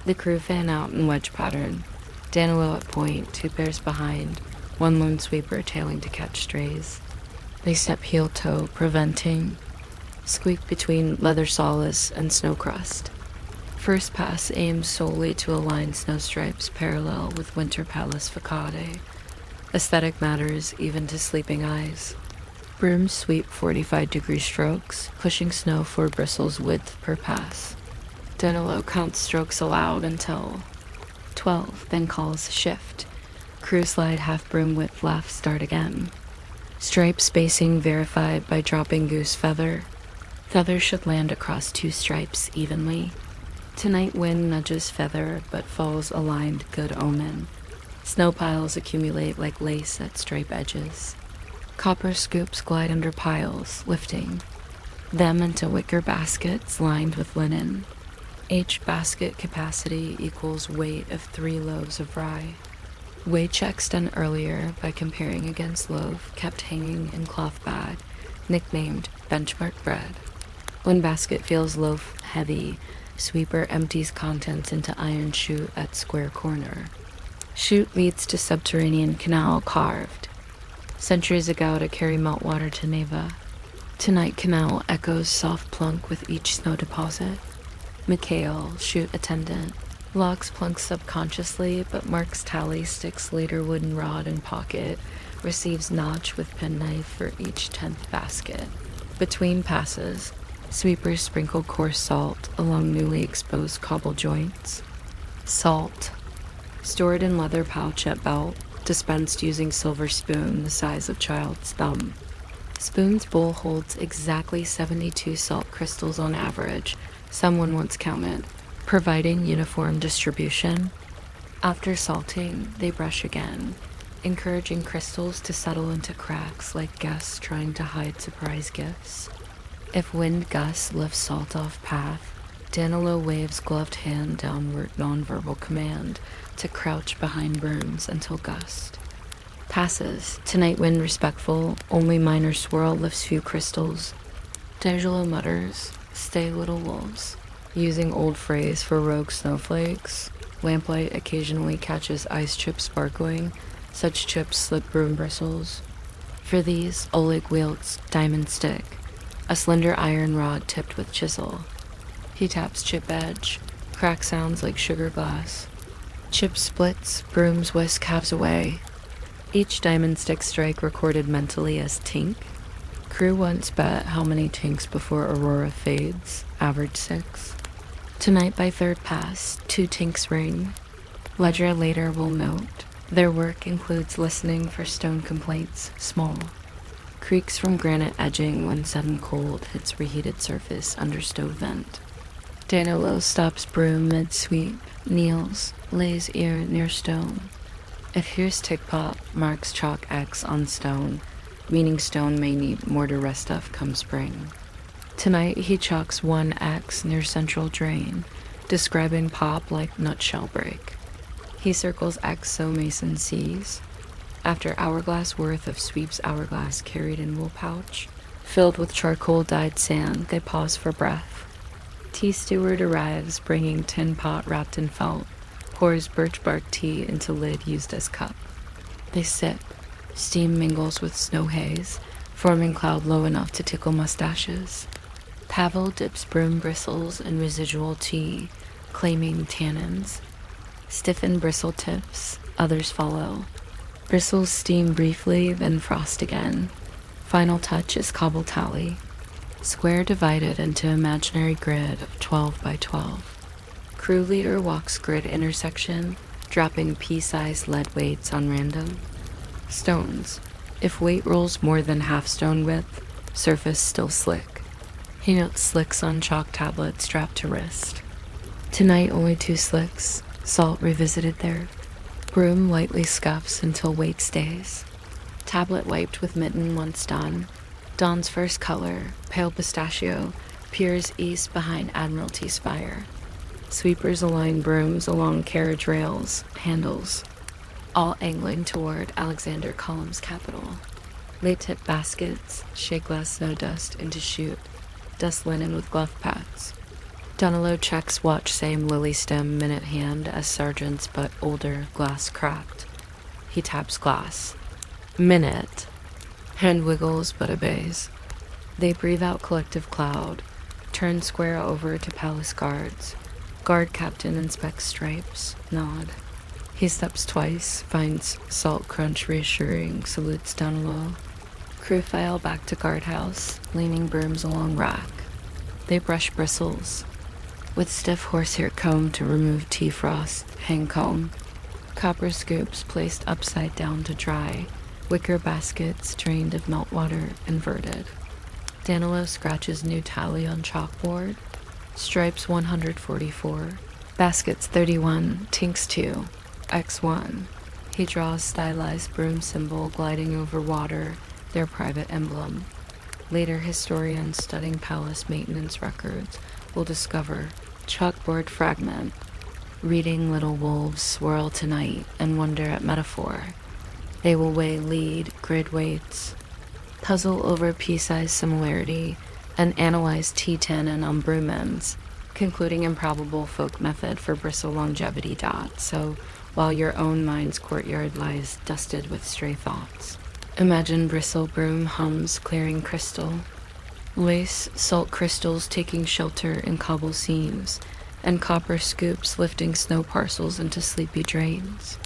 The crew fan out in wedge pattern. Danilo at point, 2 pairs behind, 1 lone sweeper tailing to catch strays. They step heel-toe, preventing. Squeak between leather solace and snow crust. First pass aims solely to align snow stripes parallel with winter palace facade. Aesthetic matters even to sleeping eyes. Brooms sweep 45-degree strokes, pushing snow 4 bristles width per pass. Danilo counts strokes aloud until 12, then calls shift. Crew slide half broom width left, start again. Stripe spacing verified by dropping goose feather. Feather should land across 2 stripes evenly. Tonight wind nudges feather, but falls aligned good omen. Snow piles accumulate like lace at stripe edges. Copper scoops glide under piles, lifting them into wicker baskets lined with linen. Each basket capacity equals weight of 3 loaves of rye. Weight checks done earlier by comparing against loaf kept hanging in cloth bag, nicknamed benchmark bread. When basket feels loaf heavy, sweeper empties contents into iron chute at square corner. Chute leads to subterranean canal carved. Centuries ago to carry meltwater to Neva. Tonight canal echoes soft plunk with each snow deposit. Mikhail, chute attendant, locks plunk subconsciously but marks tally, sticks later wooden rod in pocket, receives notch with penknife for each 10th basket. Between passes, sweepers sprinkle coarse salt along newly exposed cobble joints. Salt, stored in leather pouch at belt, dispensed using silver spoon the size of child's thumb. Spoon's bowl holds exactly 72 salt crystals on average, someone once counted, providing uniform distribution. After salting, they brush again, encouraging crystals to settle into cracks like guests trying to hide surprise gifts. If wind gusts lift salt off path, Danilo waves gloved hand downward nonverbal command to crouch behind brooms until gust. Passes, tonight wind respectful, only minor swirl lifts few crystals. Danilo mutters, stay little wolves, using old phrase for rogue snowflakes. Lamplight occasionally catches ice chips sparkling, such chips slip broom bristles. For these, Oleg wields diamond stick, a slender iron rod tipped with chisel. He taps chip edge, crack sounds like sugar glass. Chip splits, brooms whisk halves away. Each diamond stick strike recorded mentally as tink. Crew once bet how many tinks before Aurora fades, average 6. Tonight by 3rd pass, 2 tinks ring. Ledger later will note, their work includes listening for stone complaints, small. Creaks from granite edging when sudden cold hits reheated surface under stove vent. Danilo stops broom mid-sweep, kneels, lays ear near stone. If here's tick pop, marks chalk X on stone, meaning stone may need mortar rest stuff come spring. Tonight he chalks 1 X near central drain, describing pop like nutshell break. He circles X so mason sees. After hourglass worth of sweeps hourglass carried in wool pouch, filled with charcoal dyed sand, they pause for breath. Tea steward arrives bringing tin pot wrapped in felt, pours birch bark tea into lid used as cup. They sip. Steam mingles with snow haze, forming cloud low enough to tickle mustaches. Pavel dips broom bristles in residual tea, claiming tannins. Stiffen bristle tips, others follow. Bristles steam briefly, then frost again. Final touch is cobble tally. Square divided into imaginary grid of 12 by 12. Crew leader walks grid intersection, dropping pea-sized lead weights on random. Stones. If weight rolls more than half stone width, surface still slick. He notes slicks on chalk tablet strapped to wrist. Tonight only 2 slicks, salt revisited there. Broom lightly scuffs until weight stays. Tablet wiped with mitten once done. Dawn's first color, pale pistachio, peers east behind Admiralty spire. Sweepers align brooms along carriage rails, handles, all angling toward Alexander Column's capital. Late-tip baskets shake glass snow dust into chute, dust linen with glove pads. Donalo checks watch same lily stem minute hand as sergeants but older, glass cracked. He taps glass. Minute. Hand wiggles but obeys. They breathe out collective cloud, turn square over to palace guards. Guard captain inspects stripes, nod. He steps twice, finds salt crunch reassuring, salutes down low. Crew file back to guardhouse, leaning brooms along rack. They brush bristles. With stiff horsehair comb to remove tea frost, hang comb. Copper scoops placed upside down to dry. Wicker baskets drained of meltwater, inverted. Danilo scratches new tally on chalkboard. Stripes 144. Baskets 31, tinks 2. X1. He draws stylized broom symbol gliding over water, their private emblem. Later historians studying palace maintenance records will discover chalkboard fragment. Reading little wolves swirl tonight and wonder at metaphor. They will weigh lead, grid weights, puzzle over pea-sized similarity, and analyze T10 on broom ends, concluding improbable folk method for bristle longevity dot. So while your own mind's courtyard lies dusted with stray thoughts, imagine bristle broom hums clearing crystal, lace salt crystals taking shelter in cobble seams, and copper scoops lifting snow parcels into sleepy drains.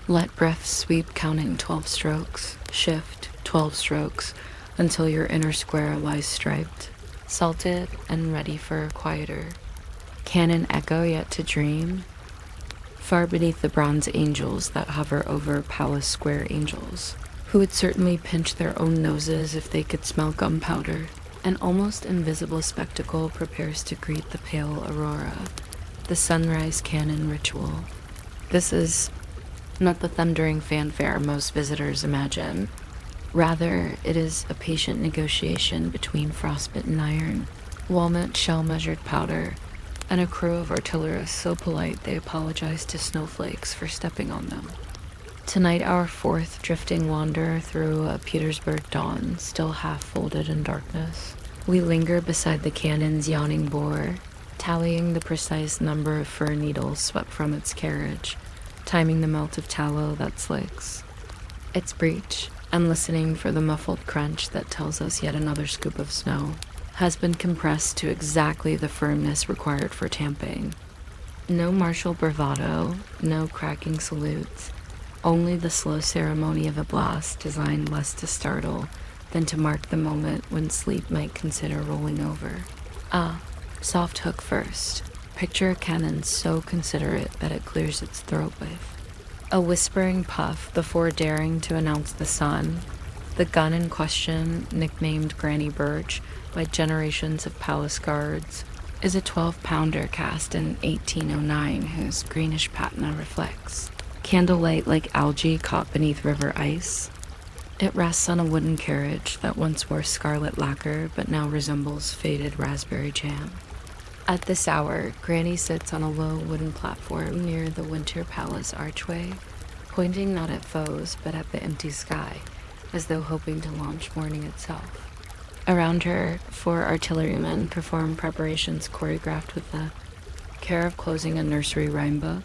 Let breath sweep counting 12 strokes, shift 12 strokes, until your inner square lies striped, salted and ready for a quieter. Cannon echo yet to dream? Far beneath the bronze angels that hover over palace square angels, who would certainly pinch their own noses if they could smell gunpowder. An almost invisible spectacle prepares to greet the pale aurora, the sunrise cannon ritual. This is not the thundering fanfare most visitors imagine. Rather, it is a patient negotiation between frostbitten iron, walnut shell-measured powder, and a crew of artillerists so polite they apologize to snowflakes for stepping on them. Tonight our fourth drifting wander through a Petersburg dawn, still half folded in darkness. We linger beside the cannon's yawning bore, tallying the precise number of fir needles swept from its carriage, timing the melt of tallow that slicks its breech, and listening for the muffled crunch that tells us yet another scoop of snow has been compressed to exactly the firmness required for tamping. No martial bravado, no cracking salutes, only the slow ceremony of a blast designed less to startle than to mark the moment when sleep might consider rolling over. Soft hook first. Picture a cannon so considerate that it clears its throat with a whispering puff before daring to announce the sun. The gun in question, nicknamed Granny Birch by generations of palace guards, is a 12-pounder cast in 1809 whose greenish patina reflects candlelight like algae caught beneath river ice. It rests on a wooden carriage that once wore scarlet lacquer but now resembles faded raspberry jam. At this hour, Granny sits on a low wooden platform near the Winter Palace archway, pointing not at foes but at the empty sky, as though hoping to launch morning itself. Around her, 4 artillerymen perform preparations choreographed with the care of closing a nursery rhyme book.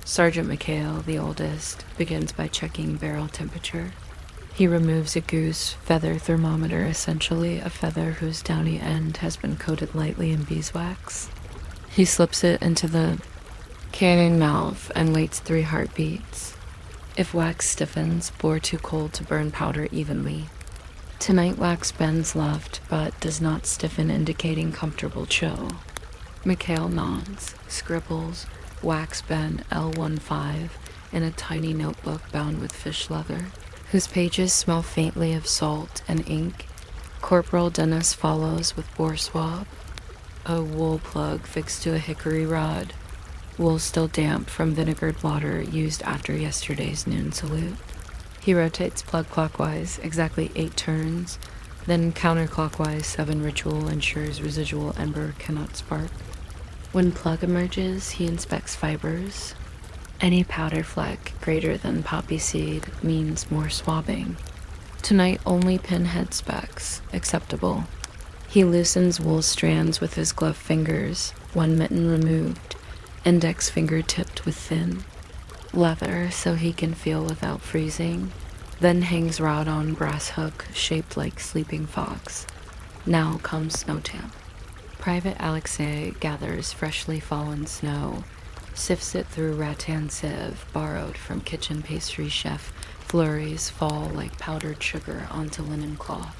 Sergeant McHale, the oldest, begins by checking barrel temperature. He removes a goose feather thermometer, essentially a feather whose downy end has been coated lightly in beeswax. He slips it into the cannon mouth and waits 3 heartbeats. If wax stiffens, bore too cold to burn powder evenly. Tonight wax bends left, but does not stiffen, indicating comfortable chill. Mikhail nods, scribbles, wax bend L15 in a tiny notebook bound with fish leather, whose pages smell faintly of salt and ink. Corporal Dennis follows with bore swab, a wool plug fixed to a hickory rod, wool still damp from vinegared water used after yesterday's noon salute. He rotates plug clockwise, exactly 8 turns, then counterclockwise 7. Ritual ensures residual ember cannot spark. When plug emerges, he inspects fibers. Any powder fleck greater than poppy seed means more swabbing. Tonight only pinhead specks, acceptable. He loosens wool strands with his gloved fingers, 1 mitten removed, index finger tipped with thin leather so he can feel without freezing, then hangs rod on brass hook shaped like sleeping fox. Now comes snow tamp. Private Alexei gathers freshly fallen snow, sifts it through rattan sieve borrowed from kitchen pastry chef. Flurries fall like powdered sugar onto linen cloth.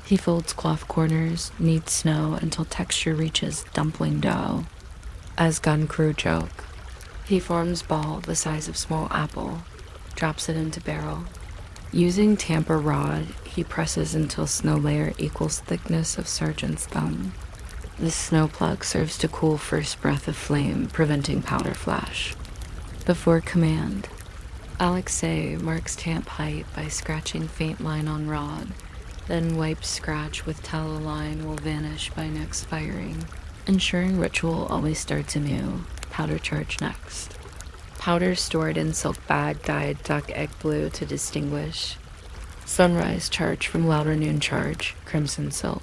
He folds cloth corners, kneads snow until texture reaches dumpling dough. As gun crew joke, he forms ball the size of small apple, drops it into barrel. Using tamper rod, he presses until snow layer equals thickness of sergeant's thumb. This snow plug serves to cool first breath of flame, preventing powder flash. Before command, Alexei marks tamp height by scratching faint line on rod, then wipes scratch with tallow line will vanish by next firing, ensuring ritual always starts anew. Powder charge next. Powder stored in silk bag dyed duck egg blue to distinguish. Sunrise charge from louder noon charge, crimson silk.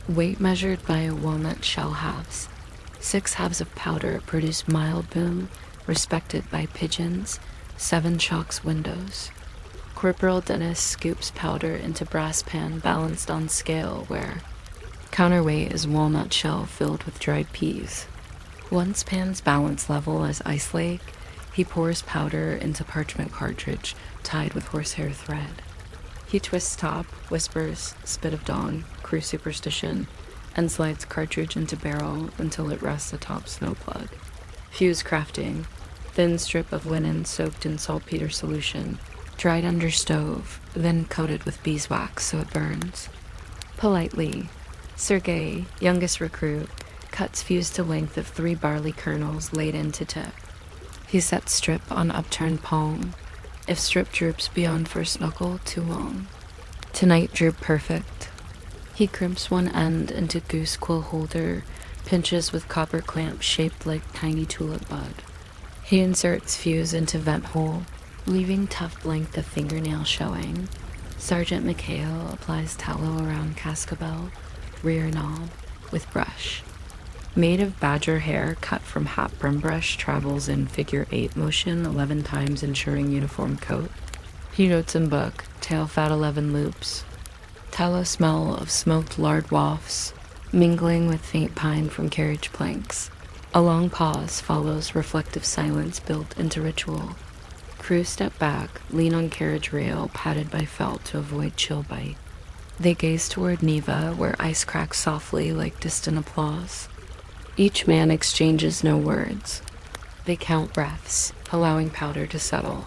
Weight measured by walnut shell halves. 6 halves of powder produce mild boom, respected by pigeons, 7 shocks windows. Corporal Dennis scoops powder into brass pan balanced on scale where counterweight is walnut shell filled with dried peas. Once pan's balance level as ice lake, he pours powder into parchment cartridge tied with horsehair thread. He twists top, whispers, spit of dawn, crew superstition, and slides cartridge into barrel until it rests atop snow plug. Fuse crafting, thin strip of linen soaked in saltpeter solution, dried under stove, then coated with beeswax so it burns. Politely, Sergei, youngest recruit, cuts fuse to length of 3 barley kernels laid into tip. He sets strip on upturned palm. If strip droops beyond first knuckle, too long. Tonight droop perfect. He crimps one end into goose quill holder, pinches with copper clamp shaped like tiny tulip bud. He inserts fuse into vent hole, leaving tuft length of fingernail showing. Sergeant Mikhail applies tallow around cascabel, rear knob, with brush. Made of badger hair cut from hat brim brush, travels in figure 8 motion 11 times, ensuring uniform coat. He notes in book, tail fat 11 loops. Tallow smell of smoked lard wafts, mingling with faint pine from carriage planks. A long pause follows reflective silence built into ritual. Crew step back, lean on carriage rail padded by felt to avoid chill bite. They gaze toward Neva, where ice cracks softly like distant applause. Each man exchanges no words. They count breaths, allowing powder to settle.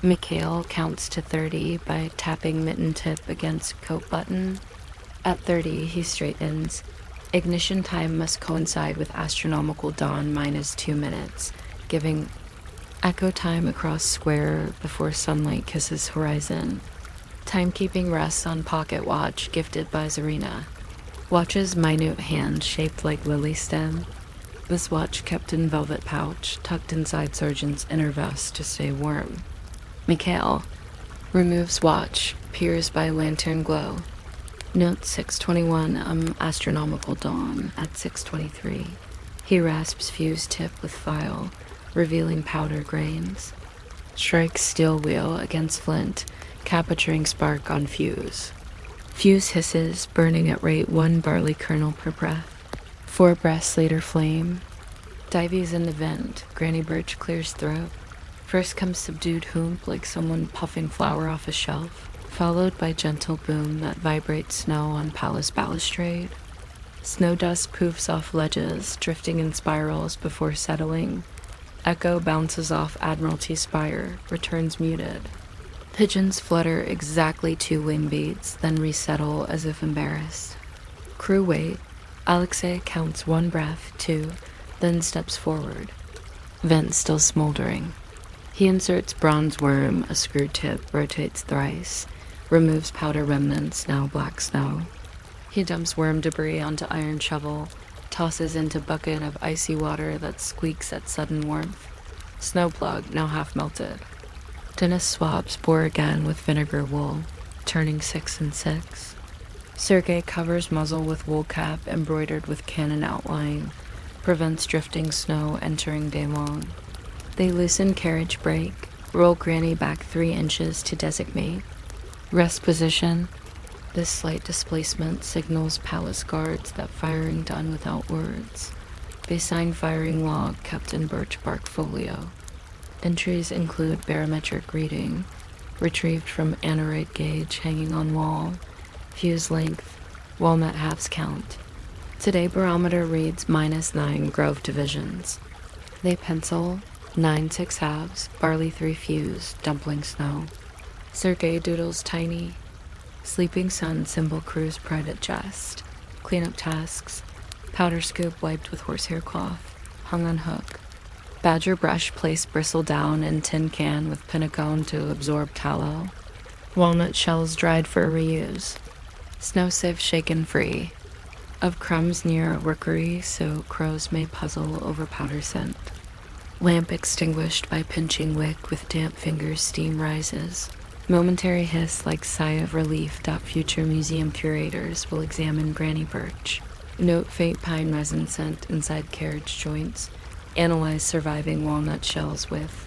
Mikhail counts to 30 by tapping mitten tip against coat button. At 30, he straightens. Ignition time must coincide with astronomical dawn minus 2 minutes, giving echo time across square before sunlight kisses horizon. Timekeeping rests on pocket watch gifted by Zarina. Watch's minute hand shaped like lily stem. This watch kept in velvet pouch, tucked inside sergeant's inner vest to stay warm. Mikhail removes watch, peers by lantern glow. Note 6:21 astronomical dawn at 6:23. He rasps fuse tip with file, revealing powder grains. Strikes steel wheel against flint, capturing spark on fuse. Fuse hisses, burning at rate 1 barley kernel per breath. 4 breaths later flame. Dives in the vent, Granny Birch clears throat. First comes subdued hoomp like someone puffing flour off a shelf, followed by gentle boom that vibrates snow on palace balustrade. Snow dust poofs off ledges, drifting in spirals before settling. Echo bounces off Admiralty spire, returns muted. Pigeons flutter exactly 2 wing beats, then resettle as if embarrassed. Crew wait. Alexei counts 1 breath, 2, then steps forward. Vent still smoldering. He inserts bronze worm, a screw tip, rotates thrice, removes powder remnants, now black snow. He dumps worm debris onto iron shovel, tosses into bucket of icy water that squeaks at sudden warmth. Snow plug, now half melted. Dennis swabs bore again with vinegar wool, turning 6 and 6. Sergei covers muzzle with wool cap embroidered with cannon outline, prevents drifting snow entering Daewon. They loosen carriage brake, roll Granny back 3 inches to designate. Rest position. This slight displacement signals palace guards that firing done without words. They sign firing log kept in birch bark folio. Entries include barometric reading, retrieved from aneroid gauge hanging on wall, fuse length, walnut halves count. Today barometer reads -9 Grove divisions. They pencil 9 6 halves, barley 3 fuse, dumpling snow. Sergei doodles tiny. Sleeping sun symbol crew's private chest. Cleanup tasks. Powder scoop wiped with horsehair cloth. Hung on hook. Badger brush placed bristle down in tin can with pinnacone to absorb tallow. Walnut shells dried for reuse. Snow sieve shaken free. Of crumbs near a rookery so crows may puzzle over powder scent. Lamp extinguished by pinching wick with damp fingers steam rises. Momentary hiss like sigh of relief. Future museum curators will examine Granny Birch. Note faint pine resin scent inside carriage joints. Analyze surviving walnut shells with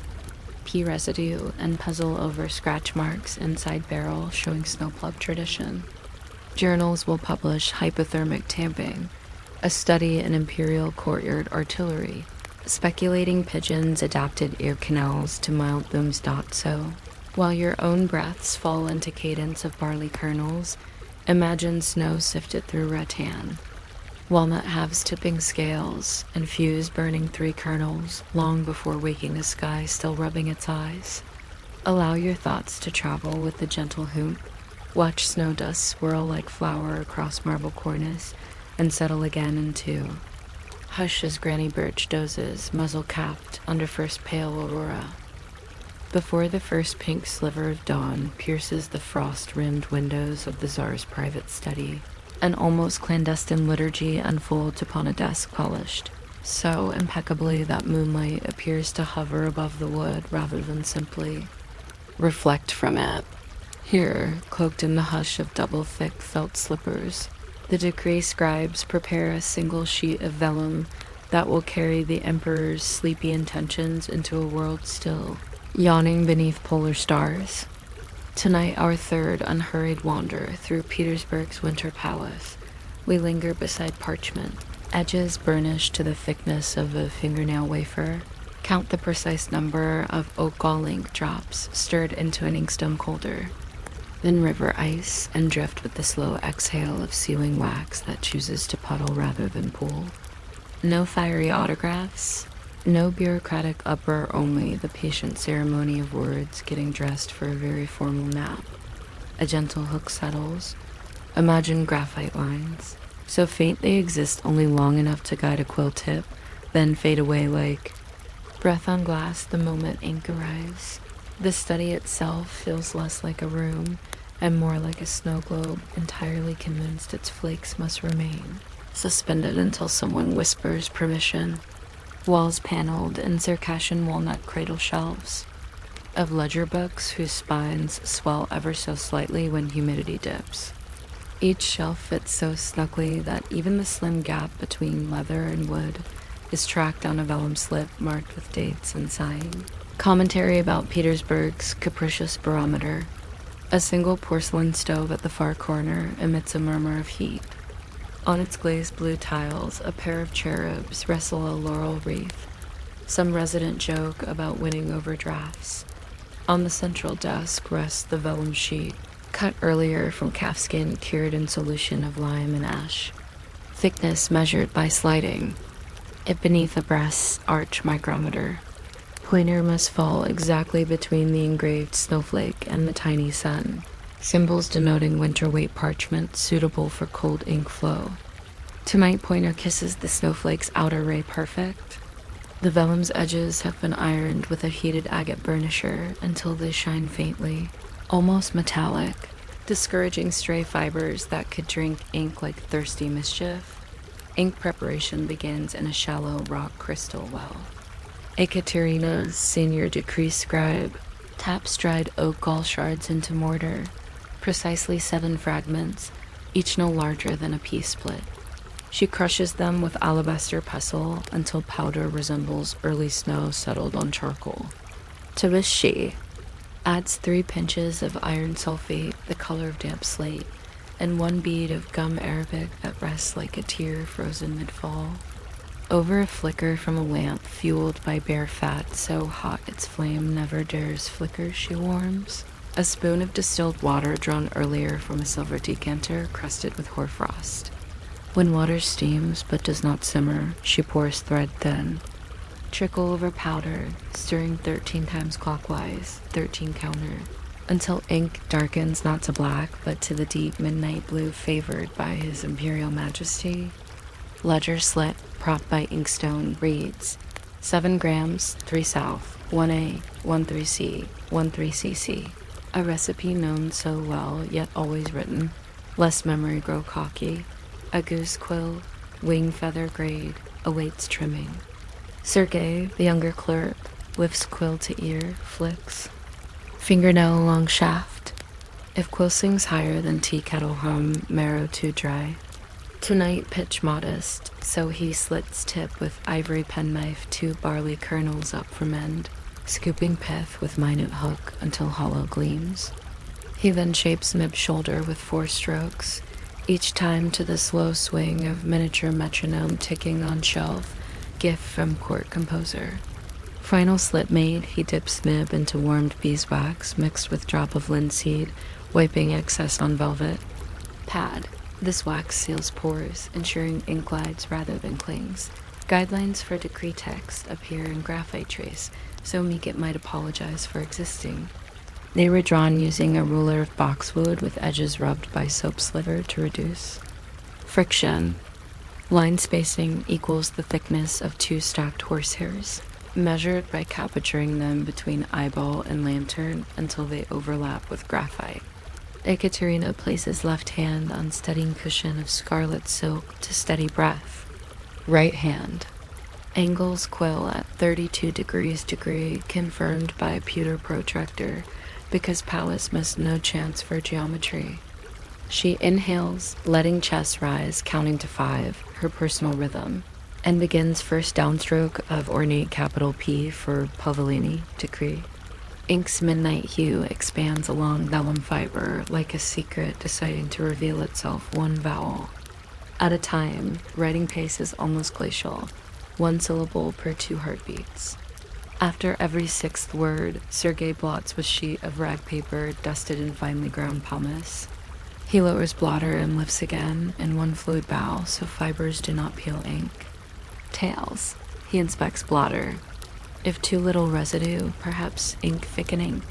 pea residue and puzzle over scratch marks inside barrel showing snowplug tradition. Journals will publish hypothermic tamping, a study in Imperial courtyard artillery, speculating pigeons adapted ear canals to mild booms. So. While your own breaths fall into cadence of barley kernels, imagine snow sifted through rattan. Walnut halves tipping scales, and fuse burning 3 kernels, long before waking the sky still rubbing its eyes. Allow your thoughts to travel with the gentle hoop. Watch snow dust swirl like flour across marble cornice, and settle again into hush as Granny Birch dozes, muzzle capped under first pale aurora. Before the first pink sliver of dawn pierces the frost-rimmed windows of the Tsar's private study, an almost clandestine liturgy unfolds upon a desk polished, so impeccably that moonlight appears to hover above the wood rather than simply reflect from it. Here, cloaked in the hush of double-thick felt slippers, the decree scribes prepare a single sheet of vellum that will carry the Emperor's sleepy intentions into a world still, yawning beneath polar stars. Tonight, our 3rd unhurried wander through Petersburg's winter palace. We linger beside parchment, edges burnished to the thickness of a fingernail wafer, count the precise number of oak gall ink drops stirred into an inkstone colder, then river ice and drift with the slow exhale of sealing wax that chooses to puddle rather than pool. No fiery autographs, no bureaucratic uproar, only the patient ceremony of words getting dressed for a very formal nap. A gentle hook settles. Imagine graphite lines, so faint they exist only long enough to guide a quill tip, then fade away like breath on glass the moment ink arrives. The study itself feels less like a room and more like a snow globe entirely convinced its flakes must remain, suspended until someone whispers permission. Walls paneled in Circassian walnut cradle shelves of ledger books whose spines swell ever so slightly when humidity dips. Each shelf fits so snugly that even the slim gap between leather and wood is tracked on a vellum slip marked with dates and signing. Commentary about Petersburg's capricious barometer. A single porcelain stove at the far corner emits a murmur of heat. On its glazed blue tiles, a pair of cherubs wrestle a laurel wreath. Some resident joke about winning over drafts. On the central desk rests the vellum sheet, cut earlier from calfskin cured in solution of lime and ash. Thickness measured by sliding. It beneath a brass arch micrometer. Pointer must fall exactly between the engraved snowflake and the tiny sun. Symbols denoting winter weight parchment suitable for cold ink flow. Tonight pointer kisses the snowflake's outer ray perfect. The vellum's edges have been ironed with a heated agate burnisher until they shine faintly, almost metallic, discouraging stray fibers that could drink ink like thirsty mischief. Ink preparation begins in a shallow rock crystal well. Ekaterina's senior decree scribe taps dried oak gall shards into mortar, precisely 7 fragments, each no larger than a pea split. She crushes them with alabaster pestle until powder resembles early snow settled on charcoal. To this she adds 3 pinches of iron sulfate, the color of damp slate, and 1 bead of gum arabic that rests like a tear frozen mid-fall. Over a flicker from a lamp fueled by bare fat so hot its flame never dares flicker, she warms. A spoon of distilled water drawn earlier from a silver decanter crusted with hoarfrost. When water steams but does not simmer, she pours thread thin. Trickle over powder, stirring 13 times clockwise, 13 counter, until ink darkens not to black but to the deep midnight blue favored by His Imperial Majesty. Ledger slit, propped by inkstone, reads 7 grams, 3 south, 1A, 13C, 13cc. A recipe known so well, yet always written. Lest memory grow cocky. A goose quill, wing feather grade, awaits trimming. Sergei, the younger clerk, whiffs quill to ear, flicks. Fingernail along shaft. If quill sings higher than tea kettle hum, marrow too dry. Tonight pitch modest, so he slits tip with ivory penknife 2 barley kernels up from end, scooping pith with minute hook until hollow gleams. He then shapes nib shoulder with 4 strokes, each time to the slow swing of miniature metronome ticking on shelf, gift from court composer. Final slit made, he dips nib into warmed beeswax mixed with drop of linseed, wiping excess on velvet. Pad. This wax seals pores, ensuring ink glides rather than clings. Guidelines for decree text appear in graphite trace, so Meekit might apologize for existing. They were drawn using a ruler of boxwood with edges rubbed by soap sliver to reduce. Friction. Line spacing equals the thickness of 2 stacked horsehairs, measured by capturing them between eyeball and lantern until they overlap with graphite. Ekaterina places left hand on steadying cushion of scarlet silk to steady breath. Right hand. Angles quill at 32 degrees degree, confirmed by pewter protractor, because Pallas missed no chance for geometry. She inhales, letting chest rise, counting to 5, her personal rhythm, and begins first downstroke of ornate capital P for Pavellini decree. Ink's midnight hue expands along vellum fiber like a secret deciding to reveal itself 1 vowel at a time. Writing pace is almost glacial, 1 syllable per 2 heartbeats. After every 6th word, Sergei blots with sheet of rag paper dusted in finely ground pumice. He lowers blotter and lifts again in 1 fluid bow so fibers do not peel ink. Tails. He inspects blotter. If too little residue, perhaps ink thickening.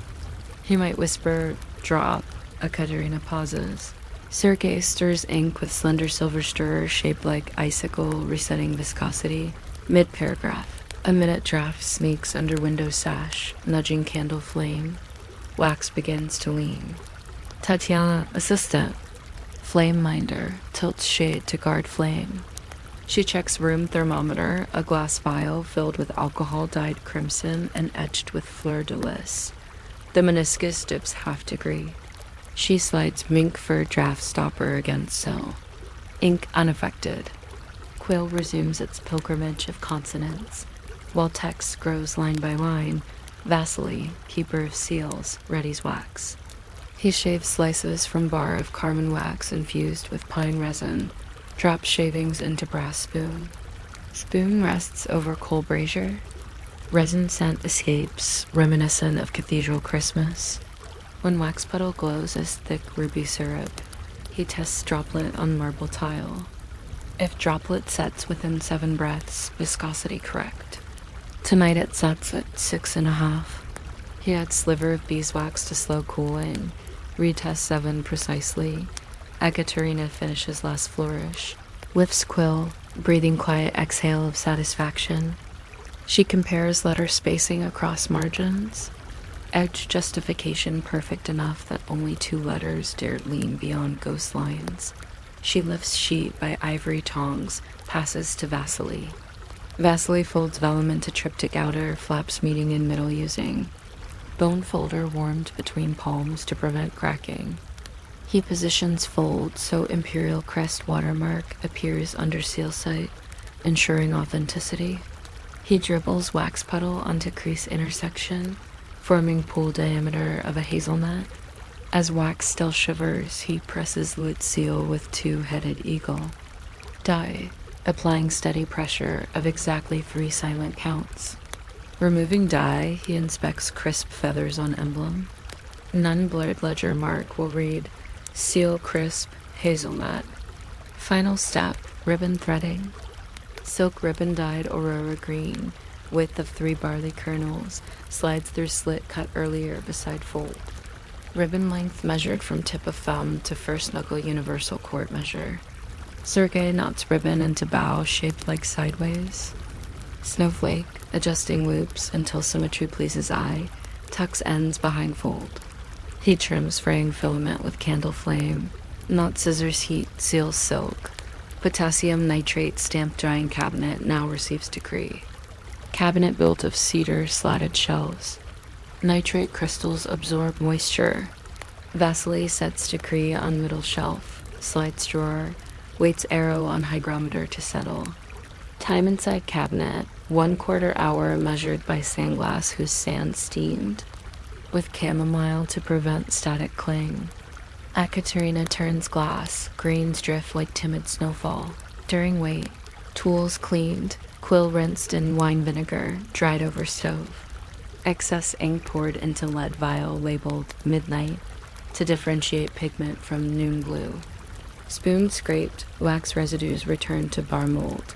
He might whisper, drop. Ekaterina pauses. Sergei stirs ink with slender silver stirrer shaped like icicle, resetting viscosity. Mid-paragraph. A minute draft sneaks under window sash, nudging candle flame. Wax begins to lean. Tatiana, assistant. Flame minder, tilts shade to guard flame. She checks room thermometer, a glass vial filled with alcohol dyed crimson and etched with fleur-de-lis. The meniscus dips half degree. She slides mink fur draft stopper against so. Ink unaffected. Quill resumes its pilgrimage of consonants. While text grows line by line, Vasily, keeper of seals, readies wax. He shaves slices from bar of carmine wax infused with pine resin, drops shavings into brass spoon. Spoon rests over coal brazier. Resin scent escapes, reminiscent of cathedral Christmas. When wax puddle glows as thick ruby syrup, he tests droplet on marble tile. If droplet sets within 7 breaths, viscosity correct. Tonight it sets at 6.5. He adds sliver of beeswax to slow cooling, retests 7 precisely. Ekaterina finishes last flourish. Lifts quill, breathing quiet exhale of satisfaction. She compares letter spacing across margins. Edge justification perfect enough that only 2 letters dared lean beyond ghost lines. She lifts sheet by ivory tongs, passes to Vasily. Vasily folds vellum into triptych outer, flaps meeting in middle using. Bone folder warmed between palms to prevent cracking. He positions fold so Imperial crest watermark appears under seal site, ensuring authenticity. He dribbles wax puddle onto crease intersection, forming pool diameter of a hazelnut. As wax still shivers, he presses lid seal with 2-headed eagle. Dye, applying steady pressure of exactly 3 silent counts. Removing dye, he inspects crisp feathers on emblem. None blurred ledger mark will read, seal crisp, hazelnut. Final step, ribbon threading. Silk ribbon dyed aurora green, width of 3 barley kernels, slides through slit cut earlier beside fold. Ribbon length measured from tip of thumb to first knuckle universal cord measure. Sergei knots ribbon into bow shaped like sideways. Snowflake, adjusting loops until symmetry pleases eye, tucks ends behind fold. He trims fraying filament with candle flame. Knot scissors heat seals silk. Potassium nitrate stamped drying cabinet now receives decree. Cabinet built of cedar slatted shelves. Nitrate crystals absorb moisture. Vasily sets decree on middle shelf. Slides drawer. Waits arrow on hygrometer to settle. Time inside cabinet, 1/4 hour measured by sandglass whose sand steamed. With chamomile to prevent static cling. Ekaterina turns glass, grains drift like timid snowfall. During wait, tools cleaned, quill rinsed in wine vinegar, dried over stove. Excess ink poured into lead vial labeled midnight to differentiate pigment from noon blue. Spoon scraped, wax residues returned to bar mold.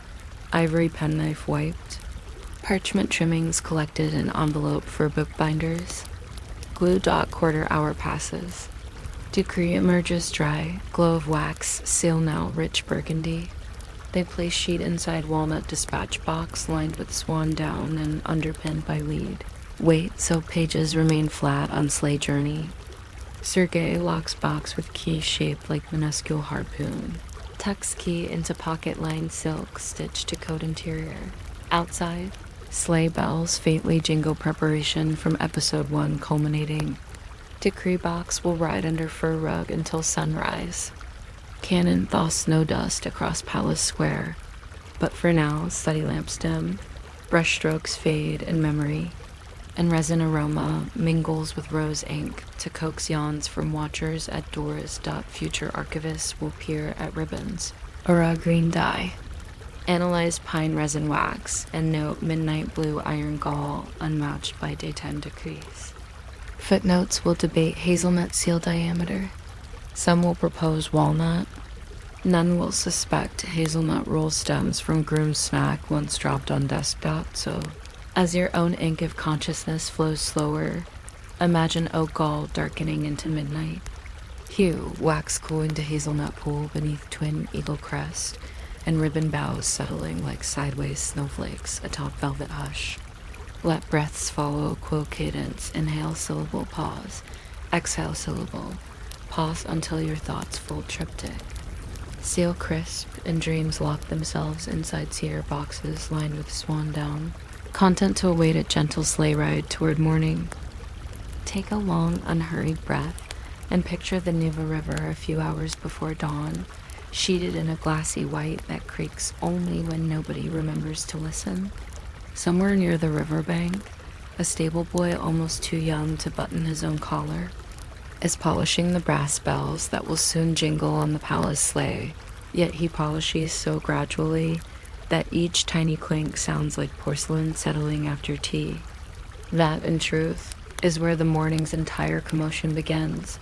Ivory penknife wiped. Parchment trimmings collected in envelope for bookbinders. Glue dot 1/4 hour passes. Decree emerges dry, glow of wax, seal now rich burgundy. They place sheet inside walnut dispatch box lined with swan down and underpinned by lead. Wait so pages remain flat on sleigh journey. Sergei locks box with key shaped like minuscule harpoon. Tucks key into pocket-lined silk stitched to coat interior. Outside, sleigh bells faintly jingle preparation from episode 1 culminating. Decree box will ride under fur rug until sunrise. Cannon thaw snow dust across Palace Square. But for now, study lamps dim. Brushstrokes fade in memory. And resin aroma mingles with rose ink to coax yawns from watchers at doors. Future archivists will peer at ribbons. Aura green dye. Analyze pine resin wax and note midnight blue iron gall unmatched by daytime decrees. Footnotes will debate hazelnut seal diameter. Some will propose walnut. None will suspect hazelnut roll stems from groom's snack once dropped on desktop, so as your own ink of consciousness flows slower, imagine oak gall darkening into midnight. Hue, wax cooling to hazelnut pool beneath twin eagle crest, and ribbon boughs settling like sideways snowflakes atop velvet hush. Let breaths follow quill cadence, inhale syllable pause, exhale syllable, pause until your thoughts fold triptych. Seal crisp and dreams lock themselves inside cedar boxes lined with swan down. Content to await a gentle sleigh ride toward morning. Take a long, unhurried breath and picture the Neva River a few hours before dawn, sheeted in a glassy white that creaks only when nobody remembers to listen. Somewhere near the riverbank, a stable boy almost too young to button his own collar, is polishing the brass bells that will soon jingle on the palace sleigh, yet he polishes so gradually that each tiny clink sounds like porcelain settling after tea. That, in truth, is where the morning's entire commotion begins,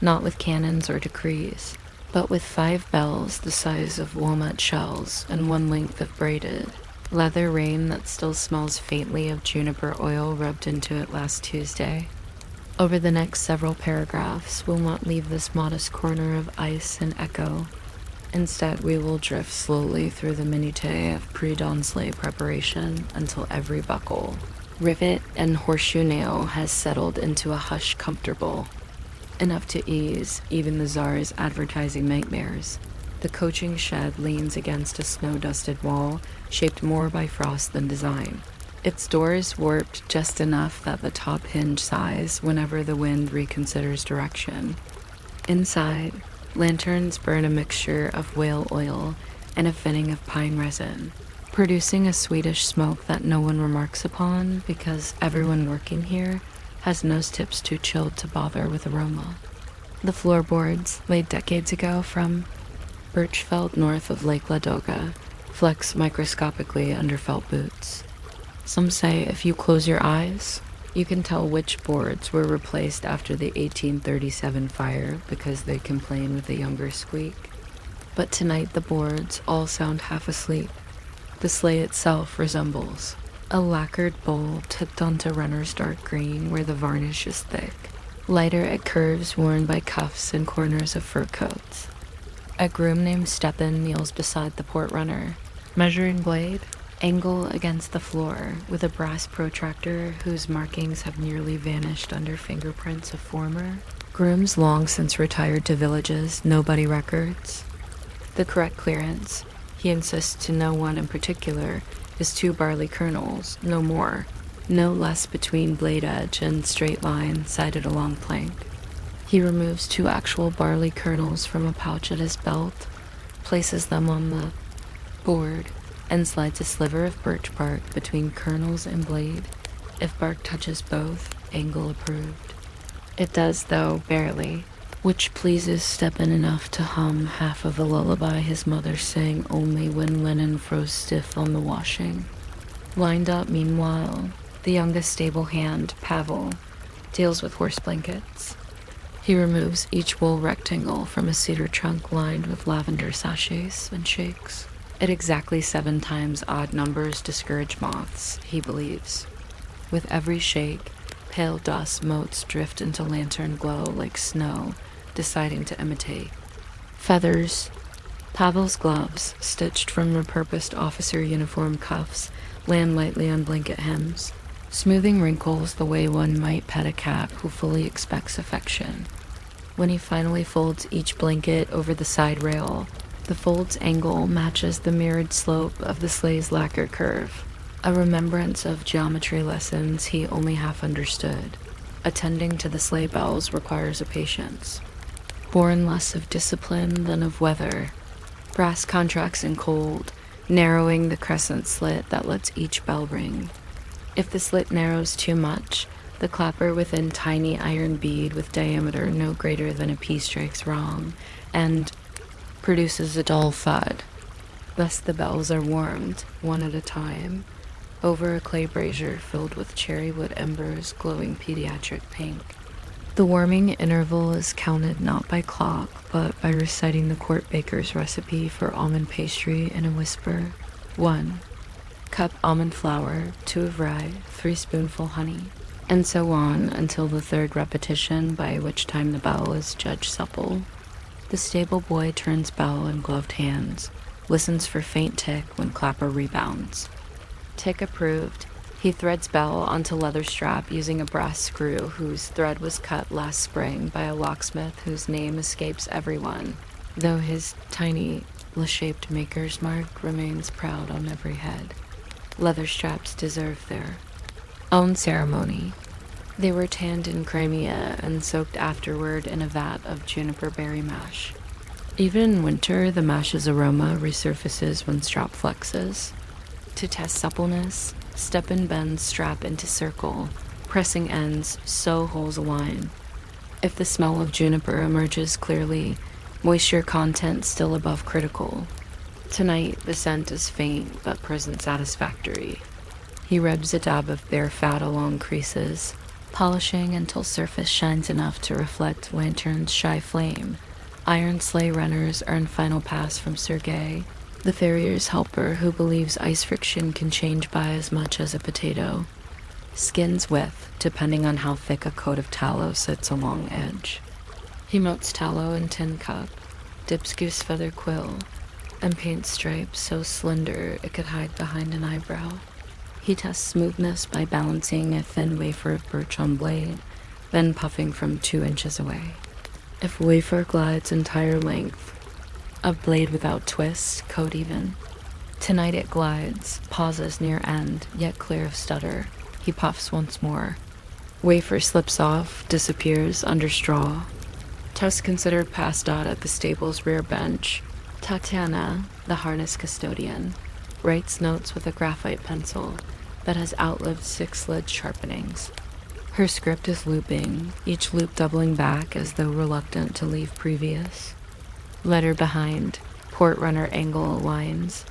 not with cannons or decrees, but with 5 bells the size of walnut shells and 1 length of braided leather rein that still smells faintly of juniper oil rubbed into it last Tuesday. Over the next several paragraphs, we'll not leave this modest corner of ice and echo. Instead, we will drift slowly through the minutiae of pre-dawn sleigh preparation until every buckle, rivet, and horseshoe nail has settled into a hush comfortable, enough to ease even the czar's advertising nightmares. The coaching shed leans against a snow-dusted wall, shaped more by frost than design. Its doors warped just enough that the top hinge sighs whenever the wind reconsiders direction. Inside, lanterns burn a mixture of whale oil and a thinning of pine resin, producing a sweetish smoke that no one remarks upon because everyone working here has nose tips too chilled to bother with aroma. The floorboards, laid decades ago from birch felt north of Lake Ladoga, flex microscopically under felt boots. Some say if you close your eyes, you can tell which boards were replaced after the 1837 fire because they complain with a younger squeak. But tonight the boards all sound half asleep. The sleigh itself resembles a lacquered bowl tipped onto runner's dark green where the varnish is thick, lighter at curves worn by cuffs and corners of fur coats. A groom named Stepan kneels beside the port runner, measuring blade, angle against the floor with a brass protractor whose markings have nearly vanished under fingerprints of former grooms long since retired to villages nobody records. The correct clearance, he insists to no one in particular, is 2 barley kernels, no more, no less between blade edge and straight line sighted along plank. He removes 2 actual barley kernels from a pouch at his belt, places them on the board, and slides a sliver of birch bark between kernels and blade. If bark touches both, angle approved. It does, though, barely, which pleases Stepan enough to hum half of a lullaby his mother sang only when linen froze stiff on the washing. Lined up, meanwhile, the youngest stable hand, Pavel, deals with horse blankets. He removes each wool rectangle from a cedar trunk lined with lavender sachets and shakes. At exactly 7 times odd numbers discourage moths, he believes. With every shake, pale dust motes drift into lantern glow like snow, deciding to imitate. Feathers. Pavel's gloves, stitched from repurposed officer uniform cuffs, land lightly on blanket hems, smoothing wrinkles the way one might pet a cat who fully expects affection. When he finally folds each blanket over the side rail, the fold's angle matches the mirrored slope of the sleigh's lacquer curve, a remembrance of geometry lessons he only half understood. Attending to the sleigh bells requires a patience, born less of discipline than of weather. Brass contracts in cold, narrowing the crescent slit that lets each bell ring. If the slit narrows too much, the clapper within tiny iron bead with diameter no greater than a pea strikes wrong, and produces a dull thud. Thus the bells are warmed, one at a time, over a clay brazier filled with cherrywood embers glowing pediatric pink. The warming interval is counted not by clock, but by reciting the court baker's recipe for almond pastry in a whisper. 1 cup almond flour, 2 of rye, 3 spoonful honey, and so on until the 3rd repetition, by which time the bell is judged supple. The stable boy turns bell in gloved hands, listens for faint tick when clapper rebounds. Tick approved. He threads bell onto leather strap using a brass screw whose thread was cut last spring by a locksmith whose name escapes everyone, though his tiny, L-shaped maker's mark remains proud on every head. Leather straps deserve their own ceremony. They were tanned in Crimea and soaked afterward in a vat of juniper berry mash. Even in winter, the mash's aroma resurfaces when strap flexes. To test suppleness, Step and bend strap into circle, pressing ends so holes align. If the smell of juniper emerges clearly, moisture content still above critical. Tonight, the scent is faint but present satisfactory. He rubs a dab of bare fat along creases, polishing until surface shines enough to reflect lantern's shy flame. Iron sleigh runners earn final pass from Sergei, the farrier's helper who believes ice friction can change by as much as a potato. Skin's width, depending on how thick a coat of tallow sits along edge. He melts tallow in tin cup, dips goose feather quill, and paints stripes so slender it could hide behind an eyebrow. He tests smoothness by balancing a thin wafer of birch on blade, then puffing from 2 inches away. If wafer glides entire length, a blade without twist, coat even. Tonight it glides, pauses near end, yet clear of stutter. He puffs once more. Wafer slips off, disappears under straw. Test considered passed out at the stable's rear bench. Tatiana, the harness custodian, writes notes with a graphite pencil that has outlived 6 lid sharpenings. Her script is looping, each loop doubling back as though reluctant to leave previous. Letter behind, port runner angle aligns.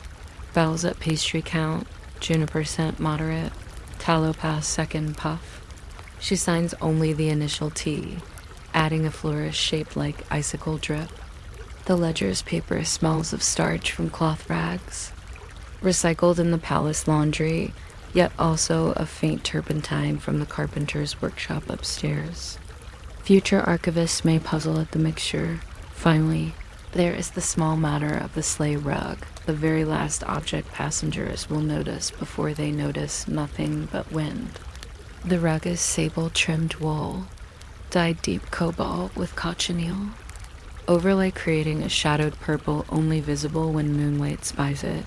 Bells at pastry count, juniper scent moderate, tallow pass second puff. She signs only the initial T, adding a flourish shaped like icicle drip. The ledger's paper smells of starch from cloth rags, recycled in the palace laundry, yet also a faint turpentine from the carpenter's workshop upstairs. Future archivists may puzzle at the mixture. Finally, there is the small matter of the sleigh rug, the very last object passengers will notice before they notice nothing but wind. The rug is sable-trimmed wool, dyed deep cobalt with cochineal, overlay creating a shadowed purple only visible when moonlight spies it.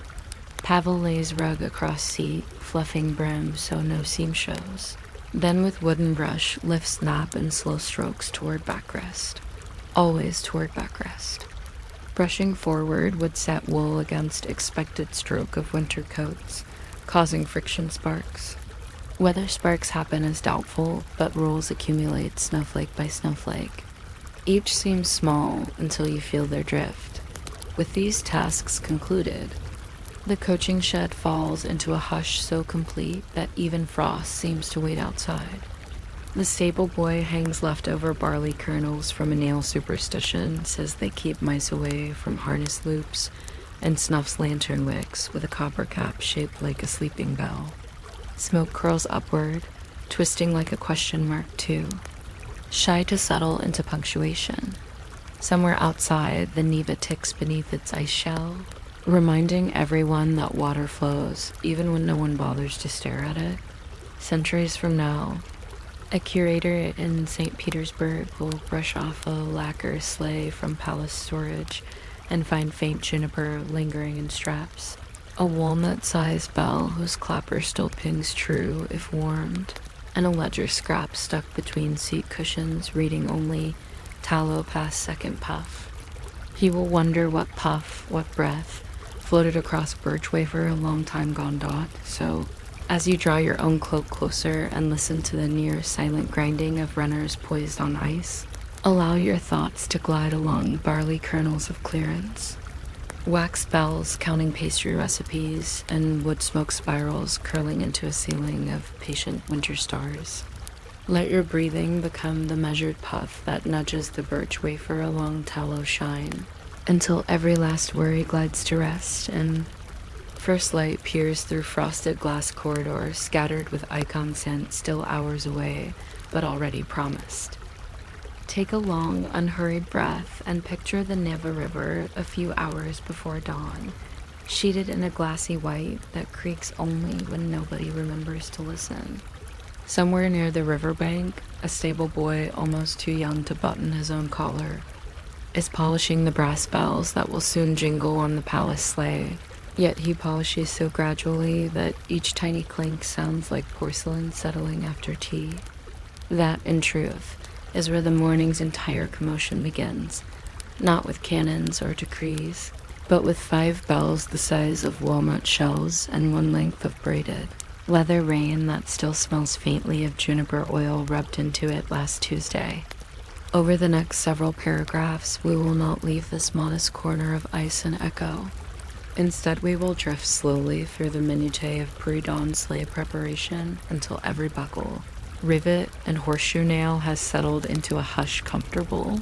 Pavel lays rug across seat, fluffing brim so no seam shows. Then with wooden brush lifts nap and slow strokes toward backrest. Always toward backrest. Brushing forward would set wool against expected stroke of winter coats, causing friction sparks. Whether sparks happen is doubtful, but rolls accumulate snowflake by snowflake. Each seems small until you feel their drift. With these tasks concluded, the coaching shed falls into a hush so complete that even frost seems to wait outside. The stable boy hangs leftover barley kernels from a nail superstition, says they keep mice away from harness loops, and snuffs lantern wicks with a copper cap shaped like a sleeping bell. Smoke curls upward, twisting like a question mark too, shy to settle into punctuation. Somewhere outside, the Neva ticks beneath its ice shell, reminding everyone that water flows, even when no one bothers to stare at it. Centuries from now, a curator in St. Petersburg will brush off a lacquer sleigh from palace storage and find faint juniper lingering in straps. A walnut-sized bell whose clapper still pings true if warmed, and a ledger scrap stuck between seat cushions reading only tallow past second puff. He will wonder what puff, what breath, floated across birch wafer a long time gone dot, so as you draw your own cloak closer and listen to the near silent grinding of runners poised on ice, allow your thoughts to glide along barley kernels of clearance. Wax bells counting pastry recipes and wood smoke spirals curling into a ceiling of patient winter stars. Let your breathing become the measured puff that nudges the birch wafer along tallow shine, until every last worry glides to rest and first light peers through frosted glass corridors scattered with icon scent still hours away, but already promised. Take a long, unhurried breath and picture the Neva River a few hours before dawn, sheeted in a glassy white that creaks only when nobody remembers to listen. Somewhere near the riverbank, a stable boy almost too young to button his own collar is polishing the brass bells that will soon jingle on the palace sleigh. Yet he polishes so gradually that each tiny clink sounds like porcelain settling after tea. That, in truth, is where the morning's entire commotion begins, not with cannons or decrees, but with 5 bells the size of walnut shells and 1 length of braided. Leather rain that still smells faintly of juniper oil rubbed into it last Tuesday. Over the next several paragraphs, we will not leave this modest corner of ice and echo. Instead, we will drift slowly through the minutiae of pre-dawn sleigh preparation until every buckle, rivet, and horseshoe nail has settled into a hush comfortable,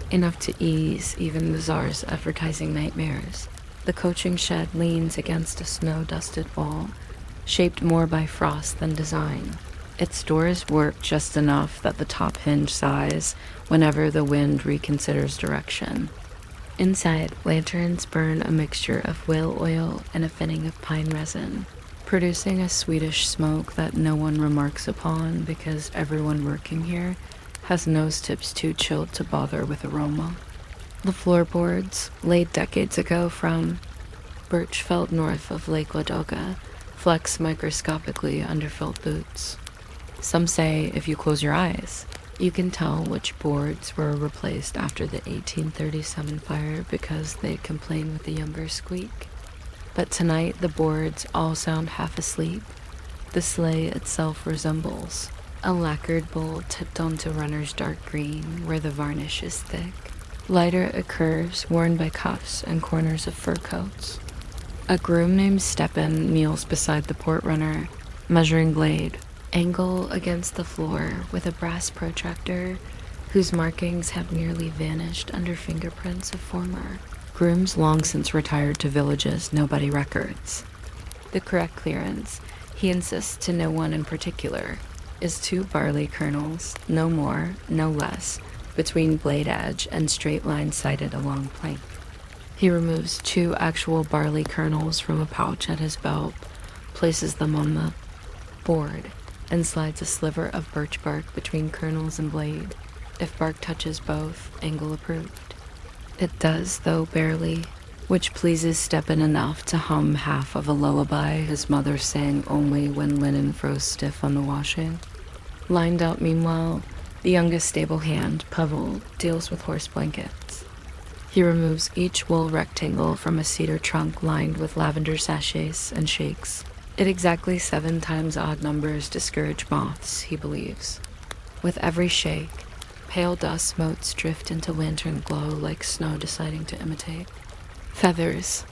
enough to ease even the czar's advertising nightmares. The coaching shed leans against a snow-dusted wall, shaped more by frost than design. Its doors work just enough that the top hinge sighs whenever the wind reconsiders direction. Inside, lanterns burn a mixture of whale oil and a thinning of pine resin, producing a sweetish smoke that no one remarks upon because everyone working here has nose tips too chilled to bother with aroma. The floorboards, laid decades ago from birch felled north of Lake Ladoga, flex microscopically under felt boots. Some say if you close your eyes, you can tell which boards were replaced after the 1837 fire because they complain with a younger squeak. But tonight the boards all sound half asleep. The sleigh itself resembles a lacquered bowl tipped onto runner's dark green where the varnish is thick. Lighter at curves worn by cuffs and corners of fur coats. A groom named Stepan kneels beside the port runner, measuring blade, angle against the floor with a brass protractor whose markings have nearly vanished under fingerprints of former grooms long since retired to villages nobody records. The correct clearance, he insists to no one in particular, is 2 barley kernels, no more, no less, between blade edge and straight line sighted along plank. He removes 2 actual barley kernels from a pouch at his belt, places them on the board, and slides a sliver of birch bark between kernels and blade. If bark touches both, angle approved. It does, though barely, which pleases Stepan enough to hum half of a lullaby his mother sang only when linen froze stiff on the washing. Lined out meanwhile, the youngest stable hand, Pavel, deals with horse blankets. He removes each wool rectangle from a cedar trunk lined with lavender sachets and shakes. It exactly 7 times odd numbers discourage moths, he believes. With every shake, pale dust motes drift into lantern glow like snow deciding to imitate. Feathers.